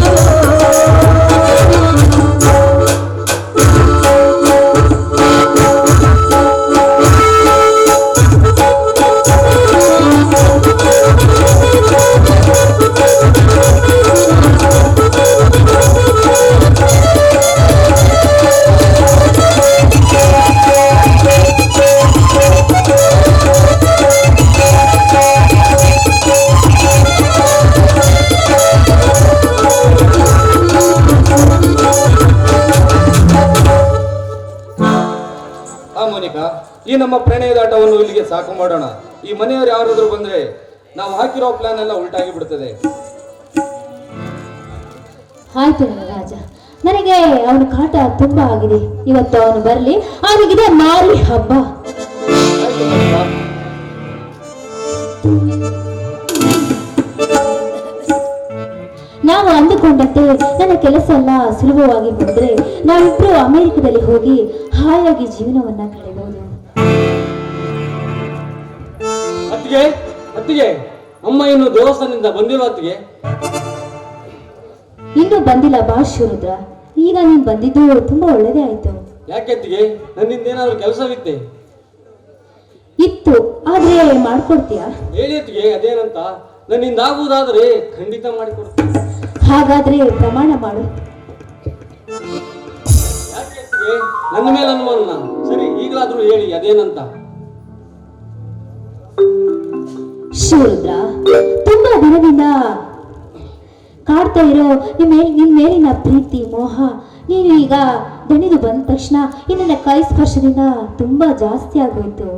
ಮೋನಿಕಾ, ಈ ನಮ್ಮ ಪ್ರಣಯದಾಟವನ್ನು ಇಲ್ಲಿಗೆ ಸಾಕು ಮಾಡೋಣ. ಈ ಮನೆಯವರು ಯಾರಾದ್ರೂ ಬಂದ್ರೆ ನಾವು ಹಾಕಿರೋ ಪ್ಲಾನ್ ಎಲ್ಲ ಉಲ್ಟಾಗಿ ಬಿಡುತ್ತದೆ. ಆಯ್ತು ನನ್ನ ರಾಜ, ನನಗೆ ಅವನ ಕಾಟ ತುಂಬಾ ಆಗಿದೆ. ಇವತ್ತು ಅವನು ಬರ್ಲಿ, ಅವನಿಗಿದೆ ಮಾರಿ ಹಬ್ಬ. ಆಯ್ತು ಮೋನಿಕಾ. ನಾವು ಅಂದುಕೊಂಡಂತೆ ನನ್ನ ಕೆಲಸ ಎಲ್ಲ ಸುಲಭವಾಗಿ ಬಂದ್ರೆ ನಾವಿಬ್ರು ಅಮೆರಿಕದಲ್ಲಿ ಹೋಗಿ ಹಾಯಾಗಿ ಜೀವನವನ್ನ ಕಳೆಯಬಹುದು. ಅತ್ತಿಗೆ, ಅತ್ತಿಗೆ, ಅಮ್ಮ ಇನ್ನು ದೇವಸ್ಥಾನದಿಂದ ಬಂದಿರೋ ಅತ್ತಿಗೆ? ಇನ್ನೂ ಬಂದಿಲ್ಲ ಬಾ ಶಿವರುದ್ರ. ಈಗ ನೀನ್ ಬಂದಿದ್ದು ತುಂಬಾ ಒಳ್ಳೇದೇ ಆಯ್ತು. ಯಾಕೆ ಅತ್ತಿಗೆ, ನನ್ನಿಂದ ಏನಾದ್ರು ಕೆಲಸವಿತ್ತೆ? ಇತ್ತು, ಆದ್ರೆ ಮಾಡ್ಕೊಡ್ತೀಯಾ? ಹೇಳಿ ಅತ್ತಿಗೆ, ಅದೇನಂತ ನನ್ನಿಂದ ಆಗುವುದಾದ್ರೆ ಖಂಡಿತ ಮಾಡಿಕೊಡ್ತೀನಿ. ಹಾಗಾದ್ರೆ ಪ್ರಮಾಣ ಮಾಡು. ಯಾಕೆ ಅತ್ತಿಗೆ ನನ್ನ ಮೇಲೆ ಅನುಮಾನ? ಸರಿ, ಈಗಲಾದ್ರೂ ಹೇಳಿ ಅದೇನಂತ. ಶಿವರುದ್ರ, ತುಂಬಾ ದಿನದಿಂದ ಕಾಡ್ತಾ ಇರೋ ನಿನ್ ಮೇಲಿನ ಪ್ರೀತಿ ಮೋಹ ನೀನು ಈಗ ದಣಿದು ಬಂದ ತಕ್ಷಣ ನಿನ್ನ ಕೈ ಸ್ಪರ್ಶದಿಂದ ತುಂಬಾ ಜಾಸ್ತಿ ಆಗೋಯ್ತು.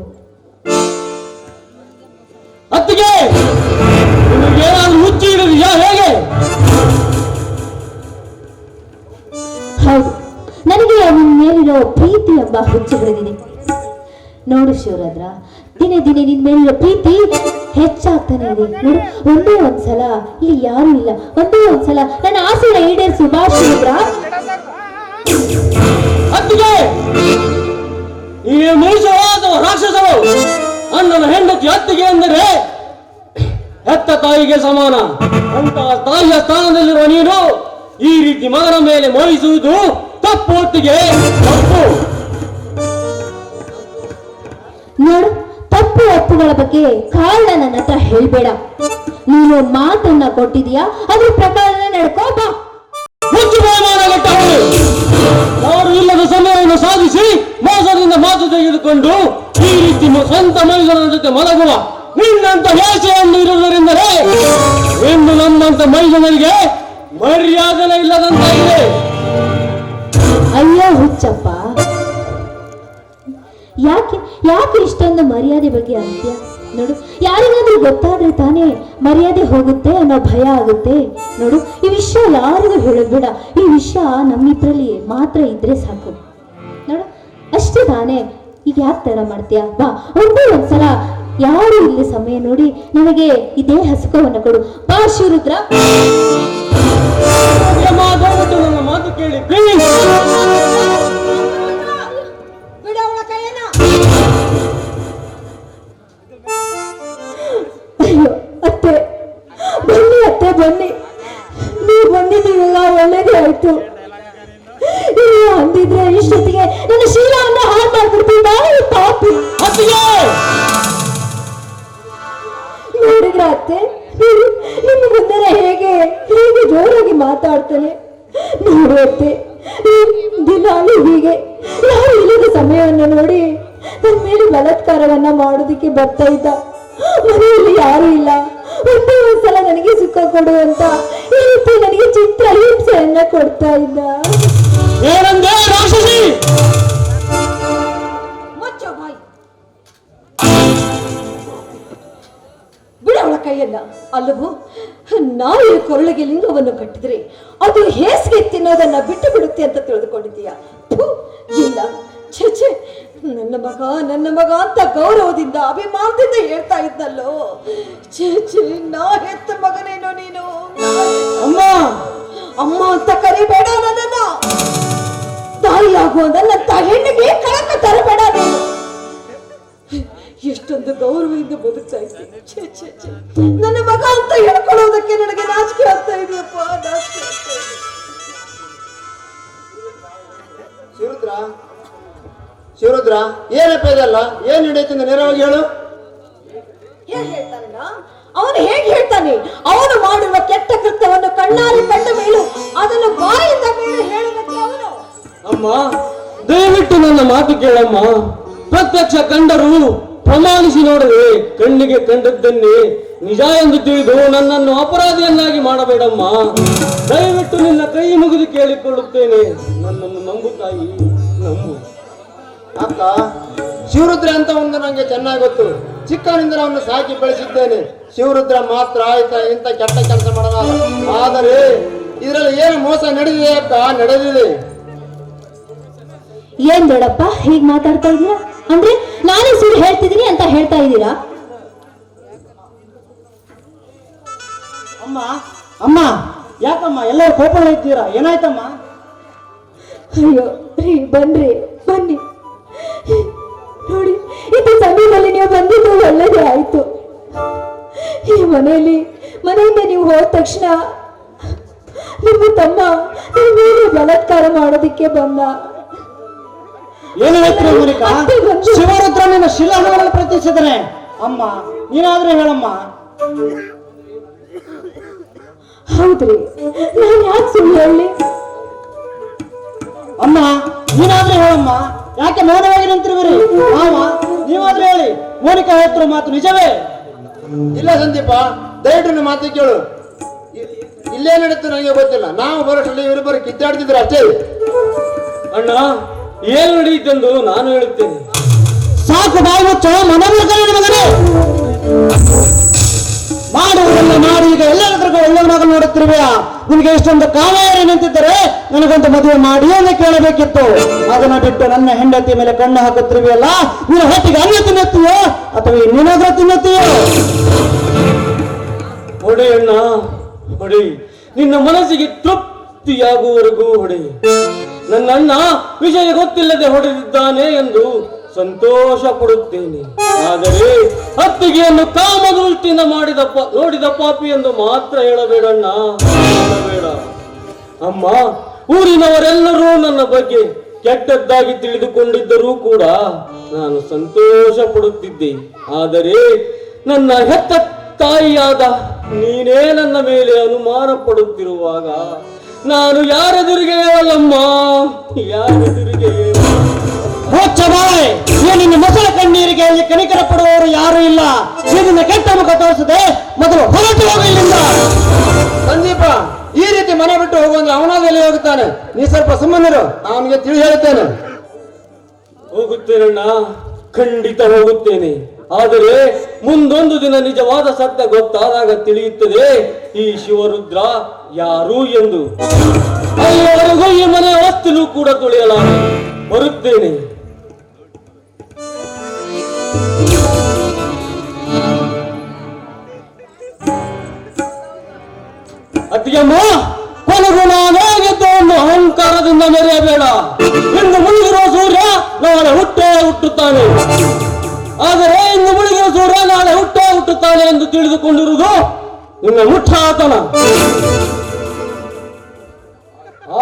ಅತ್ತಿಗೆ, ಏನಾದ್ರೂ ಹುಚ್ಚಿ ಇರೋದಿಯಾ ಹೇಗೆ? ಹೌದು, ನನಗೆ ನಿನ್ನ ಮೇಲಿರೋ ಪ್ರೀತಿ ಎಂಬ ಹುಚ್ಚು ಹಿಡಿದಿದೆ. ನೋಡು ಶಿವರಾದ್ರ, ದಿನೇ ದಿನೇ ನಿನ್ ಮೇಲಿರೋ ಪ್ರೀತಿ ಹೆಚ್ಚಾಗ್ತಾನೆ ಇದೆ. ನೋಡು, ಒಂದೇ ಒಂದ್ಸಲ ಇಲ್ಲಿ ಯಾರು ಇಲ್ಲ, ಒಂದೇ ಒಂದ್ಸಲ ನನ್ನ ಆಸೆನ ಈಡೇರಿಸು ಬಾ ಶಿವರಾದ್ರ. ಅತ್ತಿಗೆ, ಈ ಮನುಷ್ಯವ ಅಥವಾ ರಾಕ್ಷಸವು? ಅಣ್ಣನ ಹೆಂಡತಿ ಅತ್ತಿಗೆ ಅಂದರೆ ಹೆತ್ತ ತಾಯಿಗೆ ಸಮಾನ. ಅಂತಹ ತಾಯಿಯ ಸ್ಥಾನದಲ್ಲಿರುವ ನೀನು ಈ ರೀತಿ ಮಗನ ಮೇಲೆ ಮೋಹಿಸುವುದು ತಪ್ಪು. ಅತ್ತಿಗೆ, ತಪ್ಪು. ನೋಡು, ತಪ್ಪು ಒಪ್ಪುಗಳ ಬಗ್ಗೆ ಕಾರಣ ನನ್ನ ಹತ್ರ ಹೇಳ್ಬೇಡ. ನೀನು ಮಾತನ್ನ ಕೊಟ್ಟಿದೀಯಾ, ಅದ್ರ ಪ್ರಕಾರನೇ ನಡ್ಕೋ ಬಾ. ಮುಚ್ಚು ಬೇಮಾನಗಟ್ಟವಳು. ಯಾರು ಇಲ್ಲದ ಸಮಯವನ್ನು ಸಾಧಿಸಿ ಮೋಸದಿಂದ ಮಾತು ತೆಗೆದುಕೊಂಡು ಈ ರೀತಿ ಸ್ವಂತ ಮನುಷ್ಯನ ಜೊತೆ ಮಲಗುವ ನಿನ್ನಂತ ಭಾಷೆಯನ್ನು ಇರುವುದರಿಂದಲೇ ಎಂದು ನಮ್ಮಂತ ಮನುಷ್ಯನಿಗೆ ಮರ್ಯಾದನೆ ಇಲ್ಲದಂತಾಗಿದೆ. ಅಯ್ಯೋ ಹುಚ್ಚಪ್ಪ, ಯಾಕೆ ಯಾಕೆ ಇಷ್ಟೊಂದು ಮರ್ಯಾದೆ ಬಗ್ಗೆ ಅಂತ್ಯ? ನೋಡು, ಯಾರಿಗಾದ್ರೂ ಗೊತ್ತಾದ್ರೆ ತಾನೇ ಮರ್ಯಾದೆ ಹೋಗುತ್ತೆ ಅನ್ನೋ ಭಯ ಆಗುತ್ತೆ. ನೋಡು, ಈ ವಿಷಯ ಯಾರಿಗೂ ಹೇಳೋದ್ಬೇಡ. ಈ ವಿಷಯ ನಮ್ಮಿಬ್ರಲ್ಲಿ ಮಾತ್ರ ಇದ್ರೆ ಸಾಕು. ನೋಡು, ಅಷ್ಟೇ ತಾನೇ. ಈಗ ಯಾಕೆ ತಡ ಮಾಡ್ತೀಯಾ? ಬಾ, ಒಂದೇ ಒಂದ್ಸಲ ಯಾರು ಇಲ್ಲಿ ಸಮಯ ನೋಡಿ ನನಗೆ ಇದೇ ಹಸುಕವನ್ನು ಕೊಡು. ಬಾ ಶಿವರುದ್ರ. ನನ್ನ ಮಾತು ಕೇಳಿ ಪ್ಲೀಸ್. ಅಯ್ಯೋ ಅತ್ತೆ, ಬನ್ನಿ ಅತ್ತೆ, ಬನ್ನಿ. ನೀವು ಬಂದಿದ್ದೀವಲ್ಲ, ಒಳ್ಳೇದೇ ಆಯ್ತು. ನೀವು ಅಂದಿದ್ರೆ ಇಷ್ಟೊತ್ತಿಗೆ ನನ್ನ ಶೀಲವನ್ನು ಹಾಳು ಮಾಡ್ಬಿಡ್ತೀನಿ. ನಾನು ಪಾಪಿ. ನೋಡಿದ್ರ ಅತ್ತೆ, ನಿಮ್ಮ ಮುಂದೆ ಹೇಗೆ ಹೇಗೆ ಜೋರಾಗಿ ಮಾತಾಡ್ತಾನೆ. ನೋಡು ಅತ್ತೆ, ದಿನಾಲು ಹೀಗೆ ಯಾರು ಇಲ್ಲದ ಸಮಯವನ್ನು ನೋಡಿ ನನ್ನ ಮೇಲೆ ಬಲಾತ್ಕಾರವನ್ನ ಮಾಡೋದಕ್ಕೆ ಬರ್ತಾ ಇದ್ದ. ಮನೆಯಲ್ಲಿ ಯಾರು ಇಲ್ಲ, ಒಂದೇ ಒಂದ್ಸಲ ನನಗೆ ಸುಖ ಕೊಡು ಅಂತ ಈ ರೀತಿ ನನಗೆ ಚಿತ್ರ ಹಿಂಸೆಯನ್ನ ಕೊಡ್ತಾ ಇದ್ದ. ಏನಂದೆ ರಾಕ್ಷಸಿ? ಬಿಡವಳ ಕೈಯನ್ನ. ಅಲ್ಲವೋ, ನಾಯಿ ಕೊರಳಿಗೆ ಲಿಂಗವನ್ನು ಕಟ್ಟಿದ್ರೆ ಅದು ಹೇಸಿಗೆ ತಿನ್ನೋದನ್ನ ಬಿಟ್ಟು ಬಿಡುತ್ತೆ ಅಂತ ತಿಳಿದುಕೊಂಡಿದ್ದೀಯಾ? ಇಲ್ಲ, ಛೆ, ನನ್ನ ಮಗ ಅಂತ ಗೌರವದಿಂದ ಅಭಿಮಾನದಿಂದ ಹೇಳ್ತಾ ಇದ್ದಲ್ಲೋ. ಛೆ, ನಾ ಹೆತ್ತ ಮಗನೇನೋ ನೀನು. ಅಮ್ಮ ಅಮ್ಮ ಅಂತ ಕರಿಬೇಡ ನನ್ನನ್ನ. ತಾಯಿಯಾಗುವ ನನ್ನಂತ ಹೆಣ್ಣಿಗೆ ಕಳಂಕ ತರಬೇಡ ನೀನು. ಎಷ್ಟೊಂದು ಗೌರವದಿಂದ ಬದುಕ್ತಾ ಇದ್ದೀನಿ. ಛೆ, ನನ್ನ ಮಗ ಅಂತ ಹೇಳ್ಕೊಳ್ಳೋದಕ್ಕೆ ನನಗೆ ನಾಚಿಕೆ ಆಗ್ತಾ ಇದೆಯಪ್ಪ, ನಾಚಿಕೆ ಆಗ್ತಾ ಇದೆ. ಶಿವರುದ್ರ, ಏನಪ್ಪ ಇದಲ್ಲ? ಏನ್ ನಡೆಯುತ್ತೆ ನೇರವಾಗಿ ಹೇಳು. ಹೇಗೆ ಹೇಳ್ತಾನ ಅವನು? ಹೇಗೆ ಹೇಳ್ತಾನೆ? ಅವನು ಮಾಡಿರುವ ಕೆಟ್ಟ ಕೃತ್ಯವನ್ನು ಕಣ್ಣಾರೆ ಕಂಡ ಮೇಲೂ ಅದನ್ನು ಬಾಯಿಂದ ಮೇಲೆ ಹೇಳುವುದಕ್ಕೆ ಅವನು. ಅಮ್ಮ, ದಯವಿಟ್ಟು ನನ್ನ ಮಾತು ಕೇಳಮ್ಮ. ಪ್ರತ್ಯಕ್ಷ ಕಂಡರು ಪ್ರಮಾಣಿಸಿ ನೋಡದೆ ಕಣ್ಣಿಗೆ ಕಂಡದ್ದನ್ನೇ ನಿಜ ಎಂದು ತಿಳಿದು ನನ್ನನ್ನು ಅಪರಾಧಿಯನ್ನಾಗಿ ಮಾಡಬೇಡಮ್ಮ. ದಯವಿಟ್ಟು ನಿನ್ನ ಕೈ ಮುಗಿದು ಕೇಳಿಕೊಳ್ಳುತ್ತೇನೆ, ನನ್ನನ್ನು ನಂಬು ತಾಯಿ, ನಂಬು. ಅಕ್ಕ, ಶಿವರುದ್ರ ಅಂತ ಒಂದು ನಂಗೆ ಚೆನ್ನಾಗಿ ಗೊತ್ತು. ಚಿಕ್ಕನಿಂದ ಅವನು ಸಾಕಿ ಬೆಳೆಸಿದ್ದೇನೆ. ಶಿವರುದ್ರ ಮಾತ್ರ ಇಂಥ ಕೆಟ್ಟ ಕೆಲಸ ಮಾಡಲ್ಲ. ಆದರೆ ಇದರಲ್ಲಿ ಏನು ಮೋಸ ನಡೆದಿದೆ ಅಕ್ಕ, ನಡೆದಿದೆ. ಏನ್ ಬೇಡಪ್ಪ ಹೀಗ್ ಮಾತಾಡ್ತಾ ಇದ್ದೀರಾ? ಅಂದ್ರೆ ನಾನೇ ಸುಳ್ಳು ಹೇಳ್ತಿದ್ದೀನಿ ಅಂತ ಹೇಳ್ತಾ ಇದ್ದೀರಾ? ಅಮ್ಮ, ಯಾಕಮ್ಮ ಎಲ್ಲರೂ ಕೋಪ ಇದ್ದೀರಾ? ಏನಾಯ್ತಮ್ಮ? ಅಯ್ಯೋ ರೀ, ಬನ್ನಿ. ನೋಡಿ, ಇಂಥ ಸಮಯದಲ್ಲಿ ನೀವು ಬಂದಿದ್ದು ಒಳ್ಳೇದೇ ಆಯ್ತು. ಈ ಮನೆಯಿಂದ ನೀವು ಹೋದ ತಕ್ಷಣ ನಿಮ್ಮ ತಮ್ಮ ನಿಮ್ಮ ಮೇಲೆ ಬಲಾತ್ಕಾರ ಮಾಡೋದಿಕ್ಕೆ ಬಂದ. ಏನು ಹೇಳ್ತೀರಿ ಮೋನಿಕಾ? ಅತ್ತೆ ಬಂದು- ಶಿವರುದ್ರ ನಿನ್ನ ಶಿಲಾಹವನ್ನು ಪ್ರತಿಸಿದರೆ ಅಮ್ಮ, ನೀನಾದ್ರೆ ಹೇಳಮ್ಮ. ಹೌದ್ರಿ, ನಾನು ಯಾಕೆ ಸುಳ್ಳು ಹೇಳಿ? ಅಮ್ಮ ನೀನಾದ್ರೆ ಹೇಳಮ್ಮ, ಯಾಕೆ ಮೌನವಾಗಿ ನಿಂತಿರುವಿರಿ? ಮಾವ ನೀವಾದ್ರೆ ಹೇಳಿ, ಮೋನಿಕಾ ಹೇಳ್ತಿರೋ ಮಾತು ನಿಜವೇ? ಇಲ್ಲ ಸಂದೀಪ, ದಯವಿಟ್ಟು ನನ್ನ ಮಾತು ಕೇಳು. ಇಲ್ಲೇ ನಡೀತು ನನಗೆ ಗೊತ್ತಿಲ್ಲ. ನಾವು ಬರೋಷ್ಟರಲ್ಲಿ ಇವರಿಬ್ಬರು ಕಿತ್ತಾಡ್ತಿದ್ರು ಅಷ್ಟೇ. ಅಣ್ಣ ಏನು ನಡೆಯಿತೆಂದು ನಾನು ಹೇಳುತ್ತೇನೆ. ಸಾಕು ಬಾಯಿ ಮುಚ್ಚ, ಮನವರ್ಗನ ಮಗನೇ. ಮಾಡುವುದೆಲ್ಲ ಮಾಡಿ ಈಗ ಎಲ್ಲರಿಗೂ ಒಳ್ಳೆಯನಾಗಲು ನೋಡುತ್ತಿರುವೆಯಾ? ನಿನಗೆ ಇಷ್ಟೊಂದು ಕಾವೇರಿ ನಿಂತಿದ್ದರೆ ನನಗೊಂದು ಮದುವೆ ಮಾಡಿ ಅಂತ ಕೇಳಬೇಕಿತ್ತು. ಅದನ್ನ ಬಿಟ್ಟು ನನ್ನ ಹೆಂಡತಿ ಮೇಲೆ ಕಣ್ಣು ಹಾಕುತ್ತಿರುವೆಯಲ್ಲ, ನೀನು ಹೊಟ್ಟಿಗೆ ಅನ್ನ ತಿನ್ನುತ್ತೀಯೋ ಅಥವಾ ಇನ್ನೇನಾದ್ರೂ ತಿನ್ನುತ್ತೀಯೋ? ಹೊಡೆ ಅಣ್ಣ ಹೊಡೆ, ನಿನ್ನ ಮನಸ್ಸಿಗೆ ತೃಪ್ತಿಯಾಗುವವರೆಗೂ ಹೊಡೆ. ನನ್ನ ಅಣ್ಣ ವಿಷಯ ಗೊತ್ತಿಲ್ಲದೆ ಹೊಡೆದಿದ್ದಾನೆ ಎಂದು ಸಂತೋಷ ಪಡುತ್ತೇನೆ. ಆದರೆ ಅತ್ತಿಗೆಯನ್ನು ಕಾಮದೃಷ್ಟಿಯಿಂದ ನೋಡಿದ ಪಾಪಿ ಎಂದು ಮಾತ್ರ ಹೇಳಬೇಡಣ್ಣ, ಹೇಳಬೇಡ. ಅಮ್ಮ, ಊರಿನವರೆಲ್ಲರೂ ನನ್ನ ಬಗ್ಗೆ ಕೆಟ್ಟದ್ದಾಗಿ ತಿಳಿದುಕೊಂಡಿದ್ದರೂ ಕೂಡ ನಾನು ಸಂತೋಷ ಪಡುತ್ತಿದ್ದೆ. ಆದರೆ ನನ್ನ ಹೆತ್ತ ತಾಯಿಯಾದ ನೀನೇ ನನ್ನ ಮೇಲೆ ಅನುಮಾನ ಪಡುತ್ತಿರುವಾಗ ನಾನು ಯಾರೆದುರಿಗೆ ಹೇಳಲ್ಲಮ್ಮ, ಯಾರೆದುರಿಗೆ ನಿನ್ನ ಮೊಸಳ ಕಣ್ಣೀರಿಗೆ ಅಲ್ಲಿ ಕನಿಕರ ಪಡುವವರು ಯಾರು ಇಲ್ಲ. ನಿನ್ನ ಕೆಟ್ಟ ಮುಖ ತೋರಿಸದೆ ಮೊದಲು ಹೊರಟು ಹೋಗ ಇಲ್ಲಿಂದ. ಸಂದೀಪ, ಈ ರೀತಿ ಮನೆ ಬಿಟ್ಟು ಹೋಗುವಂದ್ರೆ ಅವನಾದಲ್ಲಿ ಹೋಗುತ್ತಾನೆ. ನೀ ಸ್ವಲ್ಪ ಸುಮ್ಮನಿರು, ಅವನಿಗೆ ತಿಳಿ ಹೇಳುತ್ತೇನೆ. ಹೋಗುತ್ತೇನಣ್ಣ, ಖಂಡಿತ ಹೋಗುತ್ತೇನೆ. ಆದರೆ ಮುಂದೊಂದು ದಿನ ನಿಜವಾದ ಸತ್ಯ ಗೊತ್ತಾದಾಗ ತಿಳಿಯುತ್ತದೆ ಈ ಶಿವರುದ್ರ ಯಾರು ಎಂದು. ಅಲ್ಲಿವರೆಗೂ ಈ ಮನೆ ವಸ್ತುಲು ಕೂಡ ತುಳಿಯಲಾರೆ. ಬರುತ್ತೇನೆ. ಅತ್ತಿಗೆಮ್ಮ, ಕೊನೆಗೂ ನಾನಾಗಿದ್ದು ಒಂದು ಅಹಂಕಾರದಿಂದ ಮೆರೆಯಬೇಡ. ಇಂದು ಮುಳುಗಿರುವ ಸೂರ್ಯ ನಾಳೆ ಹುಟ್ಟುತ್ತಾನೆ. ಆದರೆ ಇಂದು ಮುಳುಗಿರುವ ಸೂರ್ಯ ನಾಳೆ ಹುಟ್ಟುತ್ತಾನೆ ಎಂದು ತಿಳಿದುಕೊಂಡಿರುವುದು ನಿನ್ನ ಮುಟ್ಟಾತನ.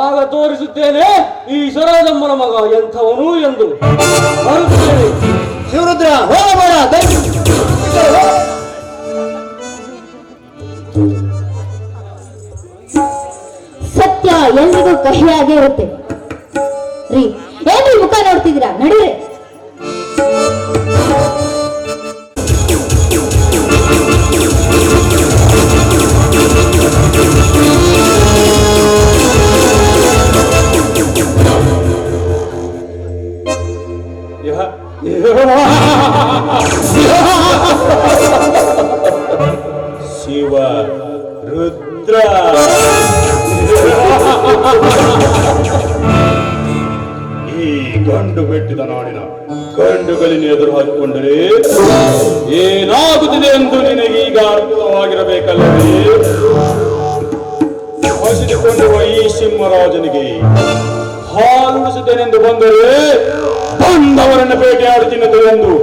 ಆಗ ತೋರಿಸುತ್ತೇನೆ ಈ ಸರೋಜಮ್ಮನ ಮಗ ಎಂಥವನು ಎಂದು. ಬರುತ್ತೇನೆ. ಶಿವರುದ್ರ, ಹೋಗಬೇಡ. ಸತ್ಯ ಎಲ್ರಿಗೂ ಕಹಿಯಾಗೇ ಇರುತ್ತೆ ರೀ. ಏನ್ರಿ ಮುಖ ನೋಡ್ತಿದ್ದೀರಾ? ನಡೀರಿ. ಶಿವ ರುದ್ರ, ಈ ಗಂಡು ಬೆಟ್ಟಿದ ನಾಡಿನ ಗಂಡುಗಳಿನ ಎದುರು ಹಾಕಿಕೊಂಡರೆ ಏನಾಗುತ್ತದೆ ಎಂದು ನಿನಗೀಗ ಅರ್ಥವಾಗಿರಬೇಕಲ್ಲವೇ? ಹಸಿದುಕೊಂಡಿರುವ ಈ ಸಿಂಹರಾಜನಿಗೆ ಹಾಲುಡಿಸುತ್ತೇನೆಂದು ಬಂದರೆ ಬಂದವರನ್ನು ಭೇಟಿಯಾಡುತ್ತಿನದು ಎಂದು